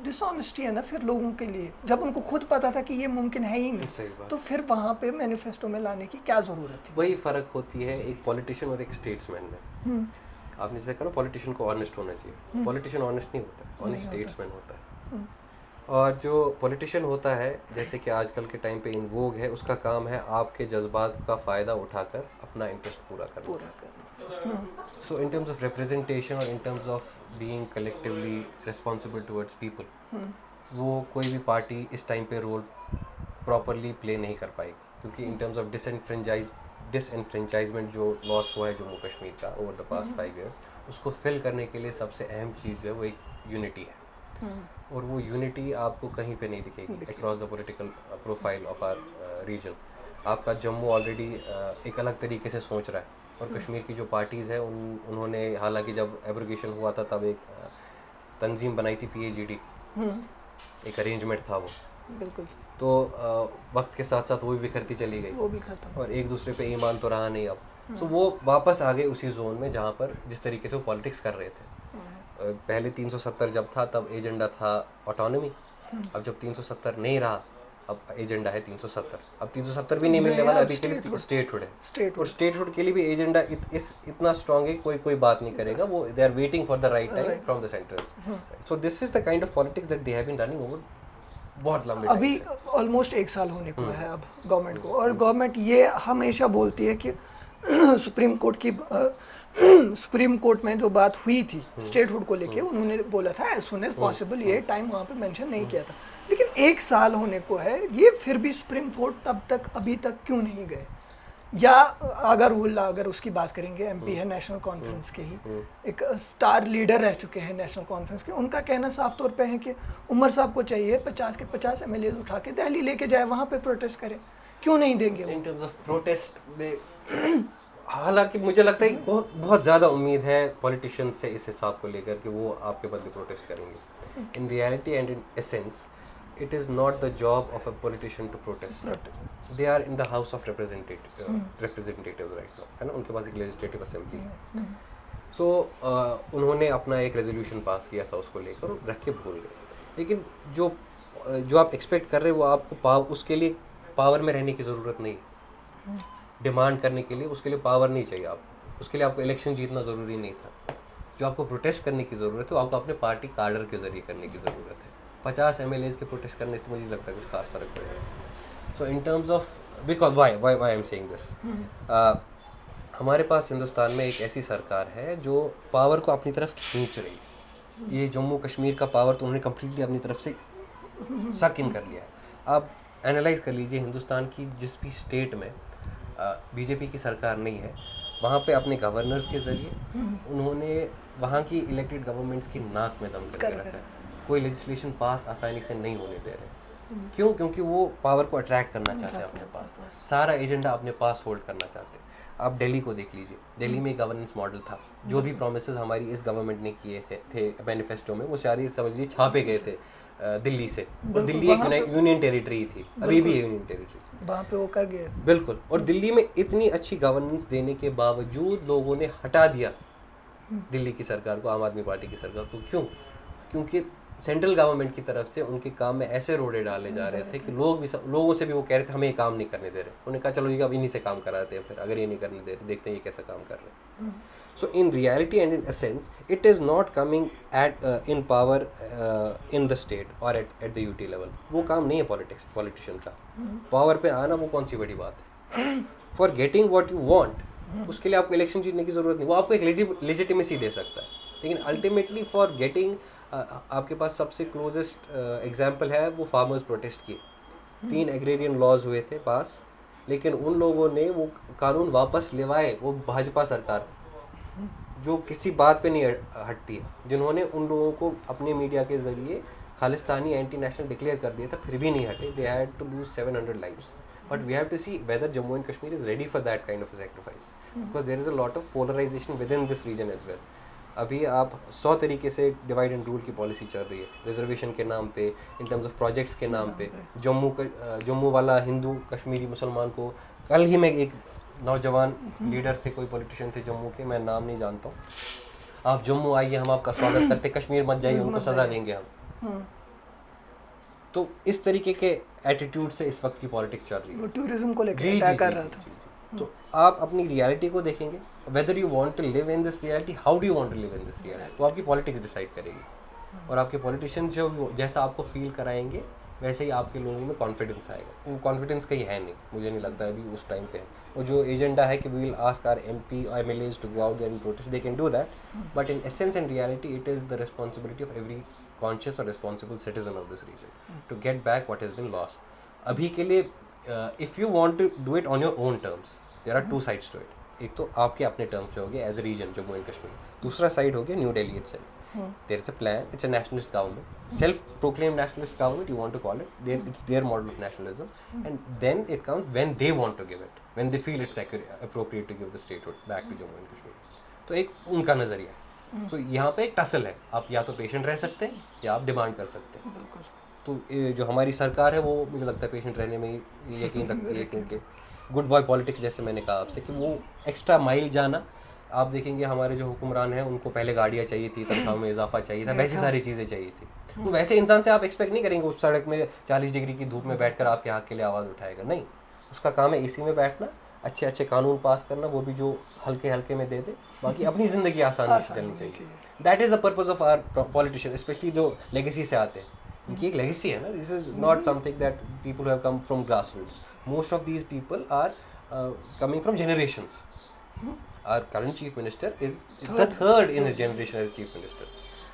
डिसऑनेस्टी है ना फिर लोगों के लिए, जब उनको खुद पता था कि ये मुमकिन है ही नहीं, तो फिर वहाँ पे मैनिफेस्टो में लाने की क्या ज़रूरत थी. वही फ़र्क होती है एक पॉलिटिशियन और एक स्टेट्समैन में. आपने जैसे कहा पॉलिटिशियन को ऑनेस्ट होना चाहिए, पॉलिटिशियन ऑनेस्ट नहीं होता, ऑनेस्ट स्टेट्समैन होता है. और जो पॉलिटिशियन होता है, जैसे कि आजकल के टाइम पे इन वोग है, उसका काम है आपके जज्बात का फ़ायदा उठाकर अपना इंटरेस्ट पूरा करना. सो इन टर्म्स ऑफ रिप्रेजेंटेशन और इन terms of being collectively responsible towards people, वो कोई भी पार्टी इस टाइम पे रोल प्रॉपरली प्ले नहीं कर पाएगी, क्योंकि इन टर्म्स ऑफ डिसएनफ्रेंचाइजमेंट जो लॉस हुआ है जम्मू कश्मीर का ओवर द पास्ट 5 years, उसको फिल करने के लिए सबसे अहम चीज़ है वो एक यूनिटी है. और वो यूनिटी आपको कहीं पे नहीं दिखेगी across the political profile of our region. आपका जम्मू ऑलरेडी एक अलग तरीके से सोच रहा है, और कश्मीर की जो पार्टीज़ है उन्होंने, हालांकि जब एब्रोगेशन हुआ था तब एक तंजीम बनाई थी PAGD, एक अरेंजमेंट था वो, बिल्कुल. तो वक्त के साथ साथ वो भी बिखरती चली गई, वो भी खत्म, और एक दूसरे पे ईमान तो रहा नहीं अब. सो वो वापस आ गए उसी जोन में जहाँ पर जिस तरीके से वो पॉलिटिक्स कर रहे थे. पहले 370 जब था तब एजेंडा था ऑटोनॉमी, अब जब 370 नहीं रहा अब एजेंडा है 370. अब 370 भी नहीं मिलने वाला अभी के लिए, स्टेटहुड है. और स्टेटहुड के लिए भी एजेंडा इतना स्ट्रॉन्ग है कोई बात नहीं करेगा, वो they are waiting for the right time from the centres. So this is the kind of politics that they have been running over बहुत लंबे टाइम. अभी ऑलमोस्ट 1 साल होने को है अब गवर्नमेंट को, और गवर्नमेंट ये हमेशा बोलती है कि सुप्रीम कोर्ट में जो बात हुई थी स्टेटहुड को लेके, उन्होंने बोला था एज सुन एज पॉसिबल, ये टाइम वहाँ पे मेंशन नहीं किया था. लेकिन 1 साल होने को है, ये फिर भी सुप्रीम कोर्ट तब तक अभी तक क्यों नहीं गए. या अगर उसकी बात करेंगे, MP है नेशनल कॉन्फ्रेंस के ही, एक स्टार लीडर रह चुके हैं नेशनल कॉन्फ्रेंस के, उनका कहना साफ तौर पे है कि उमर साहब को चाहिए 50 के 50 MLA उठा के दिल्ली लेके जाए, वहाँ पे प्रोटेस्ट करें. क्यों नहीं देंगे इन टर्म्स ऑफ प्रोटेस्ट में? हालांकि मुझे लगता है कि बहुत ज़्यादा उम्मीद है पॉलिटिशियन से इस हिसाब को लेकर कि वो आपके बदले प्रोटेस्ट करेंगे. इन reality and in essence it is not the job of a politician to protest. They are in the house of representatives right now, है ना, उनके पास एक legislative assembly है. So उन्होंने अपना एक रेजोल्यूशन पास किया था, उसको लेकर रख के भूल गए. लेकिन जो आप एक्सपेक्ट कर रहे हो वो आपको उसके लिए पावर में रहने की ज़रूरत नहीं है. डिमांड करने के लिए उसके लिए पावर नहीं चाहिए आपको, उसके लिए आपको इलेक्शन जीतना ज़रूरी नहीं था. जो आपको प्रोटेस्ट करने की ज़रूरत है वो आपको अपने पार्टी कार्डर के ज़रिए करने की ज़रूरत है. 50 MLAs के प्रोटेस्ट करने से मुझे लगता है कुछ खास फ़र्क पड़ेगा. So in terms of because why I am saying this, हमारे पास हिंदुस्तान में एक ऐसी सरकार है जो पावर को अपनी तरफ खींच रही है. ये जम्मू कश्मीर का पावर तो उन्होंने कम्प्लीटली अपनी तरफ से सक इन कर लिया है. आप एनालाइज कर लीजिए हिंदुस्तान की जिस भी स्टेट में BJP की सरकार नहीं है, वहाँ पे अपने गवर्नर्स के ज़रिए उन्होंने वहाँ की इलेक्टेड गवर्नमेंट्स की नाक में दम करके रखा है. कोई लेजिस्लेशन पास आसानी से नहीं होने दे रहे। क्यों? क्योंकि वो पावर को अट्रैक्ट करना चाहते हैं अपने पास, सारा एजेंडा अपने पास होल्ड करना चाहते हैं। आप दिल्ली को देख लीजिए, दिल्ली में गवर्नेंस मॉडल था, जो भी प्रोमिसेस हमारी इस गवर्नमेंट ने किए थे मैनिफेस्टो में, वो सारी समझ लीजिए छापे गए थे दिल्ली से। और दिल्ली एक यूनियन टेरिटरी थी, अभी भी यूनियन टेरिटरी, वहाँ पे वो कर गए बिल्कुल। और दिल्ली में इतनी अच्छी गवर्नेंस देने के बावजूद लोगों ने हटा दिया दिल्ली की सरकार को, आम आदमी पार्टी की सरकार को। क्यों? क्योंकि सेंट्रल गवर्नमेंट की तरफ से उनके काम में ऐसे रोड़े डाले जा रहे थे कि लोगों से भी वो कह रहे थे हमें ये काम नहीं करने दे रहे। उन्होंने कहा चलो ये अब इन्हीं से काम कराते हैं, फिर अगर ये नहीं करने दे रहे देखते हैं ये कैसा काम कर रहे हैं। So in reality and in essence it is not coming at in power in the state और एट द यूटी लेवल। वो काम नहीं है पॉलिटिशियन का। पावर पे आना वो कौन सी बड़ी बात है? For getting what you want, उसके लिए आपको इलेक्शन जीतने की ज़रूरत नहीं, वो आपको एक लेजिटिमेसी दे सकता है। लेकिन अल्टीमेटली फॉर गेटिंग आपके पास सबसे क्लोजेस्ट एग्जाम्पल है वो फार्मर्स प्रोटेस्ट की। 3 एग्रेरियन लॉज हुए थे पास, लेकिन उन लोगों ने वो कानून वापस लेवाए, वो भाजपा सरकार से, जो किसी बात पे नहीं हटती है, जिन्होंने उन लोगों को अपने मीडिया के ज़रिए खालिस्तानी एंटी नेशनल डिक्लेयर कर दिया था, फिर भी नहीं हटे। They had to lose 700 lives. But we have to see whether Jammu and Kashmir is ready for that kind of a sacrifice, because there is a lot of polarisation within this region as well. अभी आप 100 तरीके से divide and rule की policy चल रही है, reservation के नाम पे, इन टर्म्स ऑफ प्रोजेक्ट्स के नाम पे। जम्मू वाला हिंदू कश्मीरी मुसलमान को, कल ही मैं एक नौजवान लीडर थे, कोई पॉलिटिशियन थे जम्मू के, मैं नाम नहीं जानता हूँ, आप जम्मू आइए हम आपका स्वागत करते, कश्मीर मत जाइए उनको सज़ा देंगे हम। तो इस तरीके के एटीट्यूड से इस वक्त की पॉलिटिक्स चल रही है। वो टूरिज्म को लेकर क्या कर रहा था। तो आप अपनी रियलिटी को देखेंगे, whether you want to live in this reality, how do you want to live in this reality, वो आपकी पॉलिटिक्स डिसाइड करेगी। और आपके पॉलिटिशियन जो जैसा आपको फील कराएंगे वैसे ही आपके लोगों में कॉन्फिडेंस आएगा। वो कॉन्फिडेंस कहीं है नहीं, मुझे नहीं लगता अभी उस टाइम पे है। और जो एजेंडा है कि we will ask our MP or MLAs to go out there and protest, they can do that, but in essence and reality it is the responsibility of every conscious or responsible citizen of this region to get back what has been lost. अभी के लिए if you want to do it on your own terms, there are two sides to it. एक तो आपके अपने terms पे हो गया as a region Jammu and Kashmir, दूसरा साइड हो गया new Delhi itself. There is a plan, it's a nationalist government, self-proclaimed nationalist government, you want to call it, it's their model of nationalism, and then it comes when they want to give it, when they feel it's appropriate to give the statehood back to Jammu and Kashmir. तो एक उनका नज़रिया है. So यहाँ पे एक tussle है, आप या तो पेशेंट रह सकते हैं या आप डिमांड कर सकते हैं. तो जो हमारी सरकार है वो मुझे लगता है पेशेंट रहने में यकीन रखती है, क्योंकि गुड बॉय पॉलिटिक्स जैसे मैंने कहा आपसे कि वो एक्स्ट्रा माइल जाना. आप देखेंगे हमारे जो हुक्मरान हैं उनको पहले गाड़ियाँ चाहिए थी, तनख्वाह में इजाफा चाहिए था, वैसी सारी चीज़ें चाहिए थी. तो वैसे इंसान से आप एक्सपेक्ट नहीं करेंगे उस सड़क में 40 डिग्री की धूप में बैठकर आपके हक के लिए आवाज़ उठाएगा. नहीं, उसका काम है AC में बैठना, अच्छे अच्छे कानून पास करना, वो भी जो हल्के हल्के में दे दे, बाकी अपनी ज़िंदगी आसानी से चलनी चाहिए. That is the purpose of our politician, specially जो लेगेसी से आते हैं. इनकी एक लेगेसी है ना, this is not something that people have come from grass roots. Most of these people are coming from generations. Our current chief minister is the third in his generation as chief minister.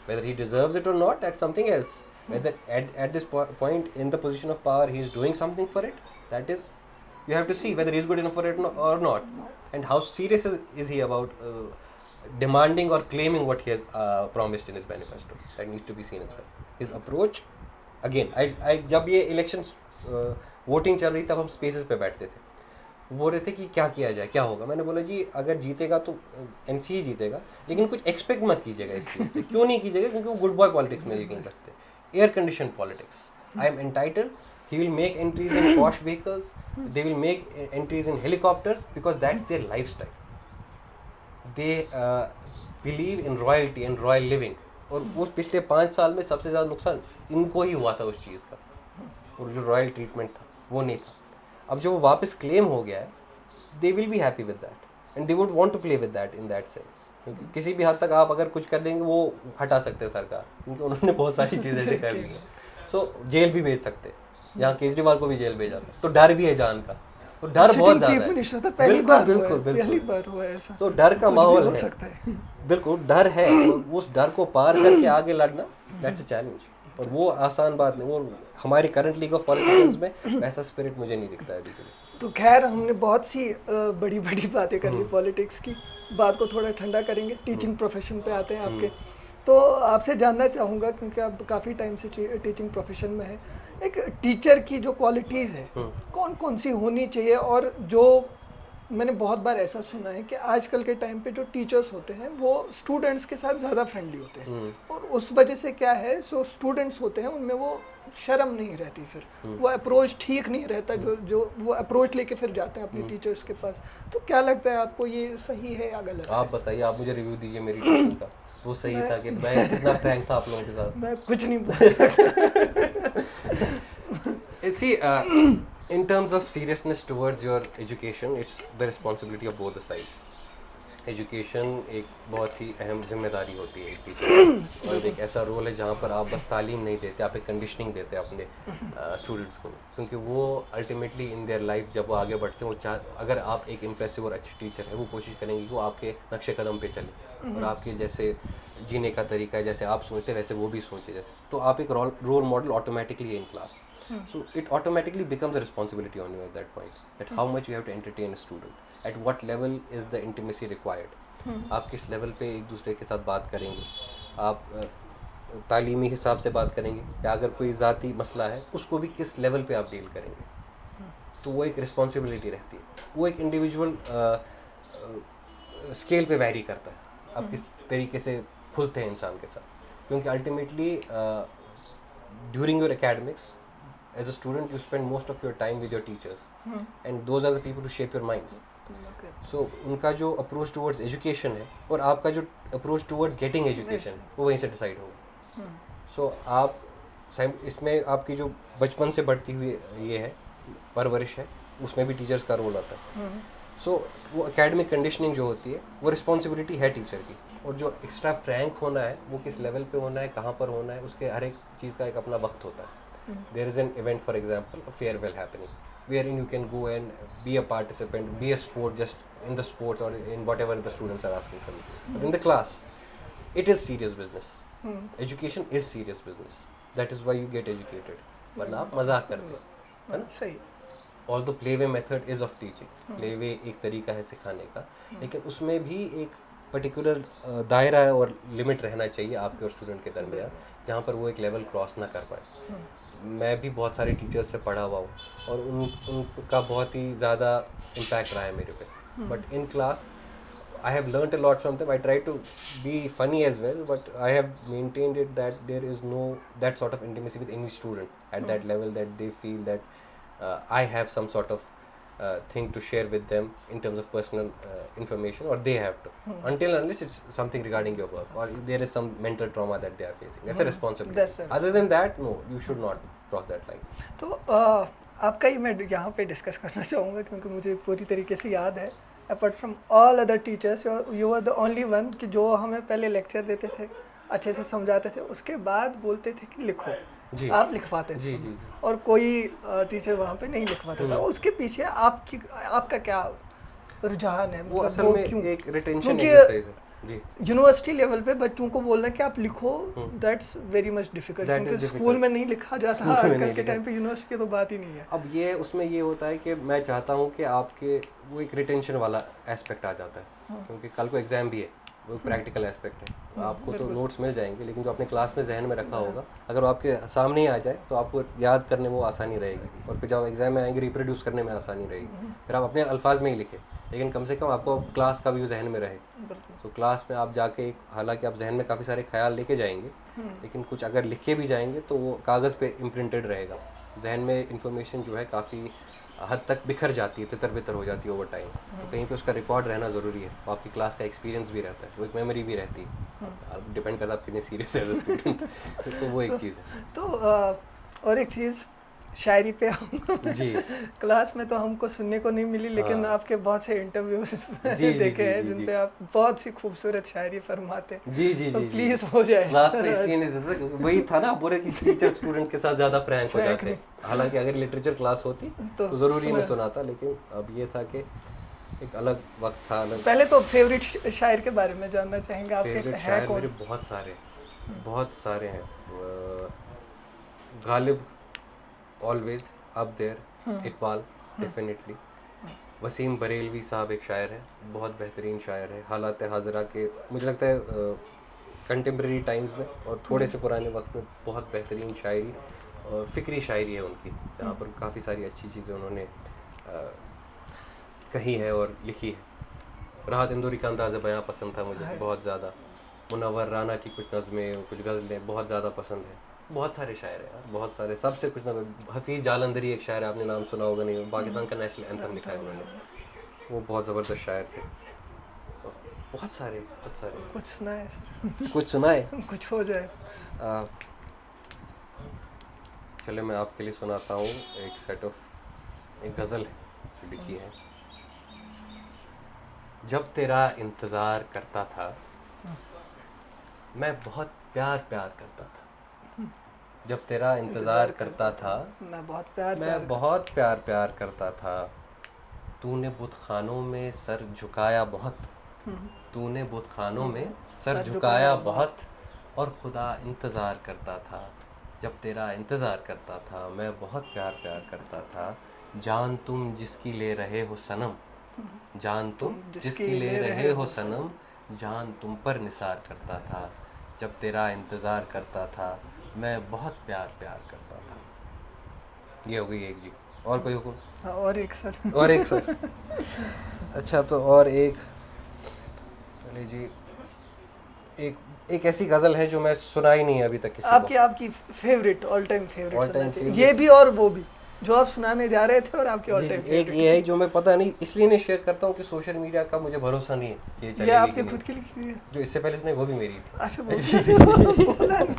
Whether he deserves it or not, that's something else. Whether at this point in the position of power he is doing something for it, that is, you have to see whether he is good enough for it or not, and how serious is he about demanding or claiming what he has promised in his manifesto. That needs to be seen as well. His approach, again, I जब ये elections voting चल रही तब हम spaces पे बैठते थे, बोल रहे थे कि क्या किया जाए, क्या होगा. मैंने बोला जी अगर जीतेगा तो NC ही जीतेगा, लेकिन कुछ एक्सपेक्ट मत कीजिएगा इस चीज़ से. क्यों नहीं कीजिएगा? क्योंकि वो गुड बॉय पॉलिटिक्स में यकीन रखते हैं. Air condition politics, I am entitled, he will make entries in posh vehicles, they will make entries in helicopters, because that's their life style. They believe in royalty and royal living. और वो पिछले 5 साल में सबसे ज़्यादा नुकसान इनको ही हुआ था उस चीज़ का, और जो रॉयल ट्रीटमेंट था वो नहीं था. अब जो वो वापस क्लेम हो गया है, they will be happy with that and they would want to play with that in that sense. क्योंकि किसी भी हद तक आप अगर कुछ कर देंगे वो हटा सकते हैं सरकार, क्योंकि उन्होंने बहुत सारी चीज़ें ऐसे कर ली हैं. सो जेल भी भेज सकते हैं, यहाँ केजरीवाल को भी जेल भेजा था. तो डर भी है जान का, तो डर बहुत ज़्यादा है. बिल्कुल. सो डर का माहौल है, बिल्कुल डर है. उस डर को पार करके आगे लड़ना, दैट्स अ चैलेंज. और वो आसान बात नहीं. वो हमारी करंट लीग ऑफ पॉलिटिशियंस में वैसा स्पिरिट मुझे नहीं दिखता है अभी के लिए. तो खैर हमने बहुत सी बड़ी बड़ी बातें कर ली पॉलिटिक्स की. बात को थोड़ा ठंडा करेंगे, टीचिंग प्रोफेशन पे आते हैं आपके. तो आपसे जानना चाहूँगा, क्योंकि आप काफ़ी टाइम से टीचिंग प्रोफेशन में है, एक टीचर की जो क्वालिटीज़ है कौन कौन सी होनी चाहिए, और जो मैंने बहुत बार ऐसा सुना है कि आजकल के टाइम पे जो टीचर्स होते हैं वो स्टूडेंट्स के साथ ज़्यादा फ्रेंडली होते हैं, और उस वजह से क्या है, जो स्टूडेंट्स होते हैं उनमें वो शर्म नहीं रहती, फिर वो अप्रोच ठीक नहीं रहता, जो वो अप्रोच लेके फिर जाते हैं अपने टीचर्स के पास। तो क्या लगता है आपको, ये सही है या गलत है? आप बताइए, आप मुझे रिव्यू दीजिए मेरी टीचिंग का। वो सही था कि मैं कितना फ्रैंक था आप लोगों के साथ? मैं कुछ नहीं बोल See, in terms of seriousness towards your education, it's the responsibility of both the sides. Education एक बहुत ही अहम जिम्मेदारी होती है एक टीचर, और एक ऐसा रोल है जहाँ पर आप बस तालीम नहीं देते, आप एक कंडीशनिंग देते हैं अपने स्टूडेंट्स को, क्योंकि वो अल्टीमेटली इन देयर लाइफ जब वो आगे बढ़ते हैं, वो अगर आप एक इम्प्रेसिव और अच्छे टीचर हैं, वो कोशिश करेंगे कि वो आपके नक्शे कदम पे चले और आपके जैसे जीने का तरीका है, जैसे आप सोचते हैं वैसे वो भी सोचे जैसे, तो आप एक role model automatically in class. So it automatically becomes a responsibility on you at that point, that how much you have to entertain a student, at what level is the intimacy required. आप किस level पे एक दूसरे के साथ बात करेंगे, आप तालीमी हिसाब से बात करेंगे, या अगर कोई ज़ाती मसला है उसको भी किस लेवल पे आप डील करेंगे. तो वो एक रिस्पॉन्सिबिलिटी रहती है, वो एक इंडिविजुअल स्केल पे वैरी करता है, आप किस तरीके से खुलते हैं इंसान के साथ, क्योंकि ultimately during your academics as a student you spend most of your time with your teachers, and those are the people who shape your minds. So उनका जो approach towards education है और आपका जो approach towards getting education वो वहीं से decide होगा. So आप इसमें आपकी जो बचपन से बढ़ती हुई ये है परवरिश है, उसमें भी टीचर्स का रोल आता है. So वो एकेडमिक कंडीशनिंग जो होती है वो रिस्पॉन्सिबिलिटी है टीचर की, और जो एक्स्ट्रा फ्रैंक होना है वो किस लेवल पे होना है, कहाँ पर होना है, उसके हर एक चीज़ का एक अपना वक्त होता है. There is an event, for example, a farewell happening, wherein you can go and be a participant, be a sport, just in the sports or in whatever the students are asking from you. But in the class, it is serious business. Education is serious business. That is why you get educated. वरना आप मजाक करते हैं, है ना? सही. Although playway method is of teaching, playway एक तरीका है सिखाने का, लेकिन उसमें भी एक पर्टिकुलर दायरा और लिमिट रहना चाहिए आपके और स्टूडेंट के दरमियान, जहाँ पर वो एक लेवल क्रॉस ना कर पाए. मैं भी बहुत सारे टीचर्स से पढ़ा हुआ हूँ और उनका बहुत ही ज़्यादा इम्पैक्ट रहा है मेरे पे. But in class I have learned a lot from them. I try to be funny as well, but I have maintained it that there is no that sort of intimacy with any student at that level that they feel that I have some sort of thing to share with them in terms of personal information, or they have to, until unless it's something regarding your work or there is some mental trauma that they are facing. That's a responsibility. Other than that, no, you should not cross that line. तो आपका ही मैं यहाँ पे discuss करना चाहूँगा, क्योंकि मुझे पूरी तरीके से याद है, apart from all other teachers you are the only one कि जो हमें पहले लेक्चर देते थे, अच्छे से समझाते थे, उसके बाद बोलते थे कि लिखो. जी. आप लिखवाते थे. जी, जी, जी. और कोई टीचर वहाँ पे नहीं लिखवाता था. उसके पीछे आपका क्या रुझान है? वो असल में एक रिटेंशन एक्सरसाइज है. जी. यूनिवर्सिटी लेवल पे बच्चों को बोलना कि आप लिखो, दैट्स वेरी मच डिफिकल्ट, क्योंकि स्कूल में नहीं लिखा जाता. आजकल के टाइम पे यूनिवर्सिटी की तो बात ही नहीं है. अब ये उसमें ये होता है कि मैं चाहता हूँ कि आपके वो एक रिटेंशन वाला एस्पेक्ट आ जाता है, क्योंकि कल को एग्जाम भी है, वो प्रैक्टिकल एस्पेक्ट है. आपको तो नोट्स मिल जाएंगे, लेकिन जो आपने क्लास में जहन में रखा होगा अगर वो आपके सामने ही आ जाए तो आपको याद करने में वो आसानी रहेगी, और फिर जब एग्जाम में आएंगे रिप्रोड्यूस करने में आसानी रहेगी. फिर आप अपने अल्फाज में ही लिखें, लेकिन कम से कम आपको क्लास का भी जहन में रहे. तो क्लास में आप जाके हालांकि आप जहन में काफ़ी सारे ख्याल लेके जाएंगे, लेकिन कुछ अगर लिखे भी जाएंगे तो वो कागज़ पे इम्प्रिंटेड रहेगा. जहन में इंफॉर्मेशन जो है काफ़ी हद तक बिखर जाती है, तितर बितर हो जाती है ओवर टाइम. तो कहीं पे उसका रिकॉर्ड रहना ज़रूरी है. तो आपकी क्लास का एक्सपीरियंस भी रहता है, वो एक मेमोरी भी रहती है. डिपेंड करता है आप कितने सीरियस है एज अ स्टूडेंट. तो वो एक चीज़ है. तो और एक चीज़, शायरी पे हम जी क्लास में तो हमको सुनने को नहीं मिली, लेकिन आपके बहुत से इंटरव्यूज देखे हैं जिन पे आप बहुत सी खूबसूरत शायरी फरमाते. जी जी तो जी प्लीज हो जाए. क्लास में इसलिए नहीं देता, वही था ना बोले कि टीचर स्टूडेंट के साथ ज़्यादा फ्रैंक हो जाते हैं. हालांकि अगर लिटरेचर क्लास होती तो ज़रूरी नहीं सुनाता, लेकिन अब ये था कि एक अलग वक्त था, अलग. पहले तो फेवरेट शायर के बारे में जानना चाहेंगे आपके. फेवरेट शायर मेरे बहुत सारे हैं. Ghalib always up there, Iqbal definitely, Wasim Barelvi साहब एक शायर है, बहुत बेहतरीन शायर है. हालात हाजरा के मुझे लगता है कंटेम्प्रेरी टाइम्स में और थोड़े से पुराने वक्त में बहुत बेहतरीन शायरी और फ़िक्री शायरी है उनकी, जहाँ पर काफ़ी सारी अच्छी चीज़ें उन्होंने कही है और लिखी है। राहत इंदौरी का अंदाज़ बयां पसंद था मुझे बहुत ज़्यादा। मुनव्वर राना की कुछ नज़में, कुछ गज़लें बहुत ज़्यादा पसंद है। बहुत सारे शायर हैं यार, बहुत सारे, सबसे कुछ ना। हफीज़ जालंधरी एक शायर, आपने नाम सुना होगा नहीं, पाकिस्तान का नेशनल एंथम लिखा है उन्होंने, वो बहुत ज़बरदस्त शायर थे। बहुत सारे कुछ सुनाए कुछ सुनाए कुछ हो जाए। चले मैं आपके लिए सुनाता हूँ एक गज़ल है जो लिखी है। जब तेरा इंतज़ार करता था मैं बहुत प्यार करता था। जब तेरा इंतज़ार करता था मैं बहुत प्यार करता था। तूने बुतखानों में सर झुकाया बहुत, तूने बुतखानों में सर झुकाया बहुत, और खुदा इंतज़ार करता था। जब तेरा इंतज़ार करता था मैं बहुत प्यार करता था। जान तुम जिसकी ले रहे हो सनम, जान तुम जिसकी ले रहे हो सनम, जान तुम पर निसार करता था। जब तेरा इंतज़ार करता था मैं बहुत प्यार करता था। ये हो गई एक जी। और कोई हुक्म? और एक सर अच्छा, तो और एक, चलिए जी, एक ऐसी गज़ल है जो मैं सुना ही नहीं है अभी तक किसी को। आपकी favourite, all time favourite favorite। ये भी और वो भी जो आप सुनाने जा रहे थे, और आपकी ऑल टाइम एक ये है जो मैं पता नहीं इसलिए नहीं शेयर करता हूँ कि सोशल मीडिया का मुझे भरोसा नहीं है कि ये चलेगी ये आपके कि खुद नहीं। की लिखी हुई है? जो इससे पहले इसमें वो भी मेरी थी। अच्छा, बोला नहीं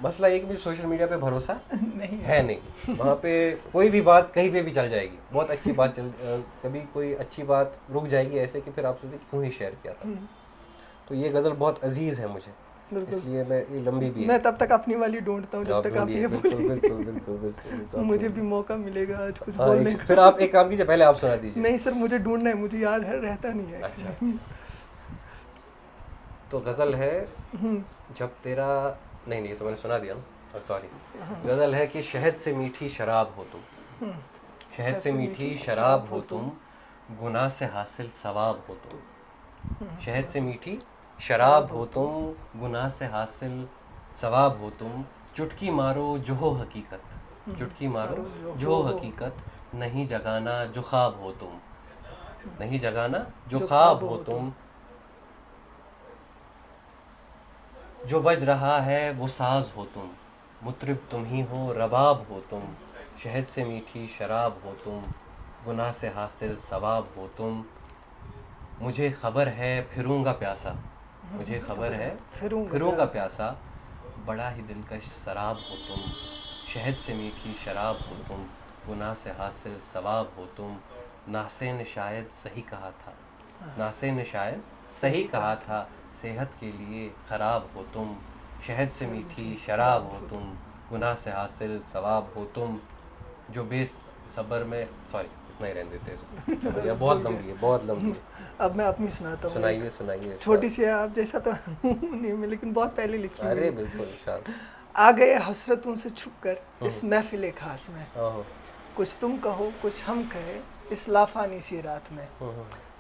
मसला एक भी सोशल मीडिया पे भरोसा नहीं है नहीं। वहाँ पे कोई भी बात कहीं पे भी चल जाएगी, बहुत अच्छी बात कभी कोई अच्छी बात रुक जाएगी ऐसे कि फिर आप सोचते क्यों ही शेयर किया था। तो ये गज़ल बहुत अजीज़ है मुझे, इसलिए मैं, ये लंबी भी है। मैं तब तक अपनी वाली ढूंढता हूँ जब तक आप ये बिल्कुल मुझे भी मौका मिलेगा आज कुछ बोलने का। फिर आप एक काम कीजिए, पहले आप सुना दीजिए। नहीं सर, मुझे ढूंढना है, मुझे याद है, रहता नहीं है। अच्छा। तो गज़ल है जब तेरा, नहीं ये तो मैंने सुना दिया ना, सॉरी। गज़ल है कि शहद से मीठी शराब हो तुम, शहद से मीठी शराब हो तुम, गुनाह से हासिल सवाब हो तुम। शहद से मीठी शराब हो तुम, गुनाह से हासिल सवाब हो तुम। चुटकी मारो जो हो हकीकत, चुटकी मारो जो हो हकीकत, नहीं जगाना जो ख्वाब हो तुम, नहीं जगाना जो ख्वाब हो तुम। जो बज रहा है वो साज हो तुम, मुतरिब तुम ही हो रबाब हो तुम। शहद से मीठी शराब हो तुम, गुनाह से हासिल सवाब हो तुम। मुझे खबर है फिरूंगा प्यासा, मुझे खबर है फिरूंगा प्यासा, बड़ा ही दिलकश शराब हो तुम। शहद से मीठी शराब हो तुम, गुनाह से हासिल सवाब हो तुम। नासे ने शायद सही कहा था, नासे ने शायद सही कहा था, सेहत के लिए ख़राब हो तुम। शहद से मीठी शराब हो तुम, गुनाह से हासिल सवाब हो तुम। जो बेसब्र में, सॉरी इतना ही रहने देते हैं इसको, यह बहुत लंबी है, बहुत लंबी है। अब मैं अपनी सुनाता हूँ। सुनाइए। छोटी सी है, आप जैसा तो नहीं में, लेकिन बहुत पहले लिखी हुई। अरे बिल्कुल इंशाल्लाह। आ गए हसरतों से छुप कर इस महफिल खास में, कुछ तुम कहो कुछ हम कहे इस लाफानी सी रात में।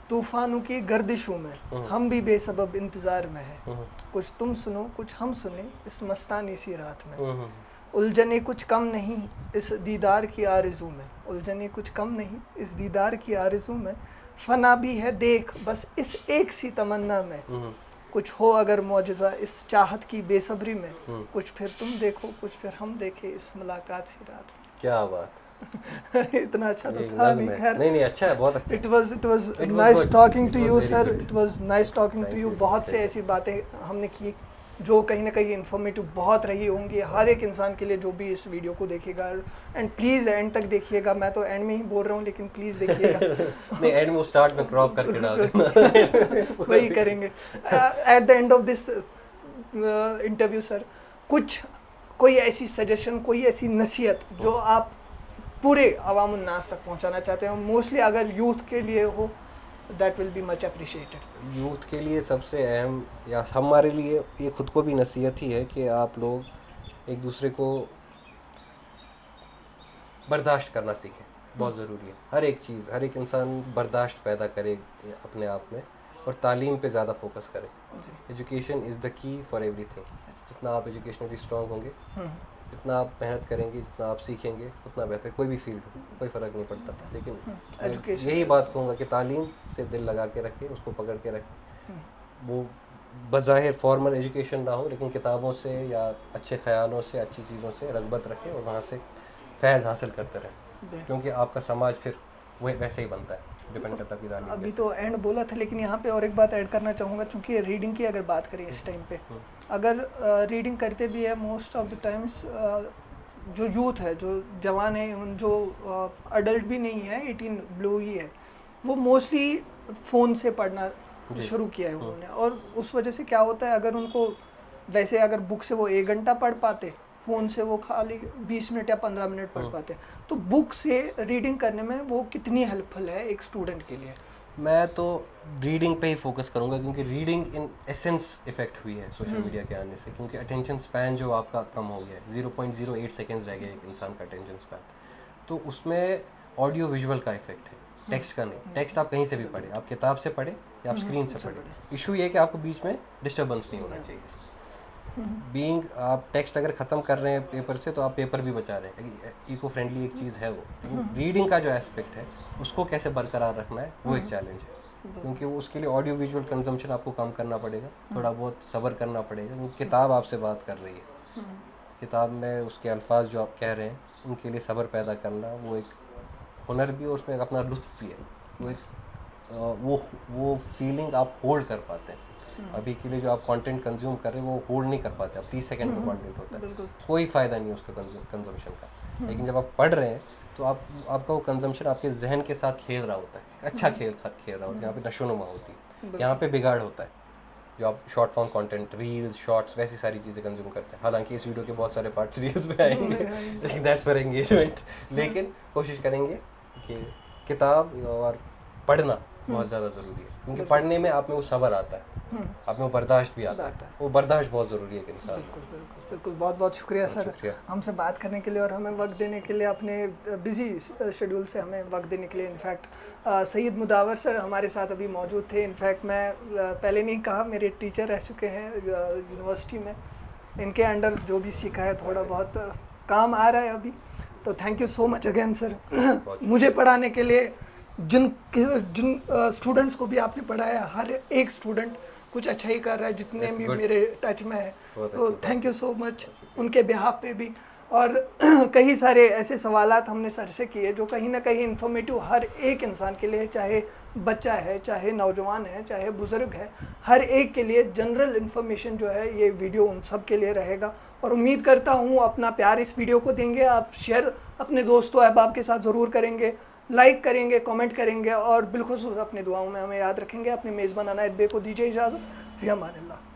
तूफानों की गर्दिशों में हम भी बेसबब इंतज़ार में है, कुछ तुम सुनो कुछ हम सुने इस मस्तानी सी रात में। उलझने कुछ कम नहीं इस दीदार की आरज़ू में, उलझने कुछ कम नहीं इस दीदार की आरज़ू में। फना भी है देख बस इस एक सी तमन्ना में, कुछ हो अगर मौजज़ा इस चाहत की बेसब्री में। कुछ फिर तुम देखो कुछ फिर हम देखे इस मुलाकात सी रात में। क्या बात इतना अच्छा तो था नहीं, खैर नहीं अच्छा है, बहुत अच्छा। It was nice talking to you sir, it was nice talking to you. बहुत से ऐसी बातें हमने की जो कहीं ना कहीं इन्फॉर्मेटिव बहुत रही होंगी हर एक इंसान के लिए जो भी इस वीडियो को देखेगा। एंड प्लीज़ एंड तक देखिएगा, मैं तो एंड में ही बोल रहा हूँ लेकिन प्लीज़ देखिएगा। नहीं, एंड में स्टार्ट में क्रॉप करके डाल देना। वही करेंगे। At the end of this interview sir, कोई ऐसी सजेशन, कोई ऐसी नसीहत जो आप पूरे अवाम उन्नास तक पहुंचाना चाहते हैं, मोस्टली अगर यूथ के लिए हो, that will be much appreciated. Youth के लिए सबसे अहम, या हमारे लिए ये खुद को भी नसीहत ही है कि आप लोग एक दूसरे को बर्दाश्त करना सीखें, बहुत ज़रूरी है। हर एक चीज़, हर एक इंसान बर्दाश्त पैदा करे अपने आप में, और तालीम पे ज़्यादा फोकस करें। जी। Education is the key for everything. जितना आप एजुकेशनली स्ट्रॉन्ग होंगे, जितना आप मेहनत करेंगे, जितना आप सीखेंगे, उतना बेहतर। कोई भी फील्ड हो, कोई फ़र्क नहीं पड़ता। लेकिन मैं एजुकेशन यही बात कहूँगा कि तालीम से दिल लगा के रखें, उसको पकड़ के रखें। वो बज़ाहिर फॉर्मल एजुकेशन ना हो, लेकिन किताबों से या अच्छे ख़यालों से, अच्छी चीज़ों से रग़बत रखें और वहाँ से फैज़ हासिल करते रहें, क्योंकि आपका समाज फिर वही वैसे ही बनता है, डिपेंड करता है आपकी तालीम अभी कैसे। तो एंड बोला था, लेकिन यहाँ पे और एक बात ऐड करना चाहूँगा, चूँकि रीडिंग की अगर बात करें इस टाइम पे, अगर रीडिंग करते भी है मोस्ट ऑफ द टाइम्स, जो यूथ है, जो जवान है, जो अडल्ट भी नहीं है, 18 ब्लो ही है, वो मोस्टली फ़ोन से पढ़ना शुरू किया है उन्होंने। और उस वजह से क्या होता है, अगर उनको वैसे अगर बुक से वो 1 घंटा पढ़ पाते, फ़ोन से वो खाली 20 मिनट या 15 मिनट पढ़ पाते, तो बुक से रीडिंग करने में वो कितनी हेल्पफुल है एक स्टूडेंट के लिए। मैं तो रीडिंग पे ही फोकस करूँगा, क्योंकि रीडिंग इन एसेंस इफ़ेक्ट हुई है सोशल मीडिया के आने से, क्योंकि अटेंशन स्पैन जो आपका कम हो गया है, 0.08 सेकेंड्स रह गया एक इंसान का अटेंशन स्पैन। तो उसमें ऑडियो विजुअल का इफ़ेक्ट है, टेक्स्ट का नहीं। टेक्स्ट आप कहीं से भी पढ़ें, आप किताब से पढ़ें या आप स्क्रीन से पढ़ें, इशू ये है कि आपको बीच में डिस्टर्बेंस नहीं होना चाहिए। बीइंग आप टेक्स्ट अगर ख़त्म कर रहे हैं पेपर से, तो आप पेपर भी बचा रहे हैं, इको फ्रेंडली एक चीज़ है वो। लेकिन रीडिंग का जो एस्पेक्ट है, उसको कैसे बरकरार रखना है, वो एक चैलेंज है, क्योंकि वो उसके लिए ऑडियो विजुअल कंजम्पशन आपको कम करना पड़ेगा, थोड़ा बहुत सब्र करना पड़ेगा, क्योंकि किताब आपसे बात कर रही है। किताब में उसके अल्फाज जो आप कह रहे हैं, उनके लिए सब्र पैदा करना, वो एक हुनर भी है, उसमें एक अपना लुत्फ़ भी है। वो एक वो फीलिंग आप होल्ड कर पाते हैं। अभी के लिए जो आप कंटेंट कंज्यूम कर रहे हैं, वो होल्ड नहीं कर पाते। अब 30 सेकंड का कंटेंट होता है, कोई फ़ायदा नहीं है उसका कंजम्पशन का। लेकिन जब आप पढ़ रहे हैं, तो आपका वो कंजम्पशन आपके जहन के साथ खेल रहा होता है, एक अच्छा खेल रहा होता है, जहाँ पे नशोनुमा होती है। यहाँ पे बिगाड़ होता है, जो आप short form content, reels, shorts, वैसी सारी चीज़ें कंज्यूम करते हैं। हालांकि इस वीडियो के बहुत सारे पार्ट्स रील्स में आएंगे, लेकिन दैट्स फॉर एंगेजमेंट। लेकिन कोशिश करेंगे कि किताब और पढ़ना बहुत ज़्यादा ज़रूरी है, क्योंकि पढ़ने में आप में वो सब्र आता है, आप में वो बर्दाश्त भी आता है। वो बर्दाश्त बहुत ज़रूरी है एक इंसान। बिल्कुल। बहुत बहुत शुक्रिया सर, हमसे बात करने के लिए और हमें वक्त देने के लिए, अपने बिजी शेड्यूल से हमें वक्त देने के लिए। इनफैक्ट सईद मुदावर सर हमारे साथ अभी मौजूद थे। इनफैक्ट मैं पहले नहीं कहा, मेरे टीचर रह चुके हैं यूनिवर्सिटी में, इनके अंडर जो भी सीखा है थोड़ा बहुत काम आ रहा है अभी। तो thank you so much again sir, मुझे पढ़ाने के लिए। जिन स्टूडेंट्स को भी आपने पढ़ाया, हर एक स्टूडेंट कुछ अच्छा ही कर रहा है, जितने भी मेरे टच में है। तो थैंक यू सो मच उनके बिहाफ पे भी। और कई सारे ऐसे सवालात हमने सर से किए जो कहीं ना कहीं इन्फॉर्मेटिव हर एक इंसान के लिए, चाहे बच्चा है, चाहे नौजवान है, चाहे बुज़ुर्ग है, हर एक के लिए जनरल इन्फॉर्मेशन जो है, ये वीडियो उन सब के लिए रहेगा। और उम्मीद करता हूँ अपना प्यार इस वीडियो को देंगे, आप शेयर अपने दोस्तों अहबाब के साथ ज़रूर करेंगे, लाइक करेंगे, कमेंट करेंगे, और बिलखुसूस अपनी दुआओं में हमें याद रखेंगे। अपने मेज़बान अनायत बे को दीजिए इजाज़त। फ़ी अमान अल्लाह।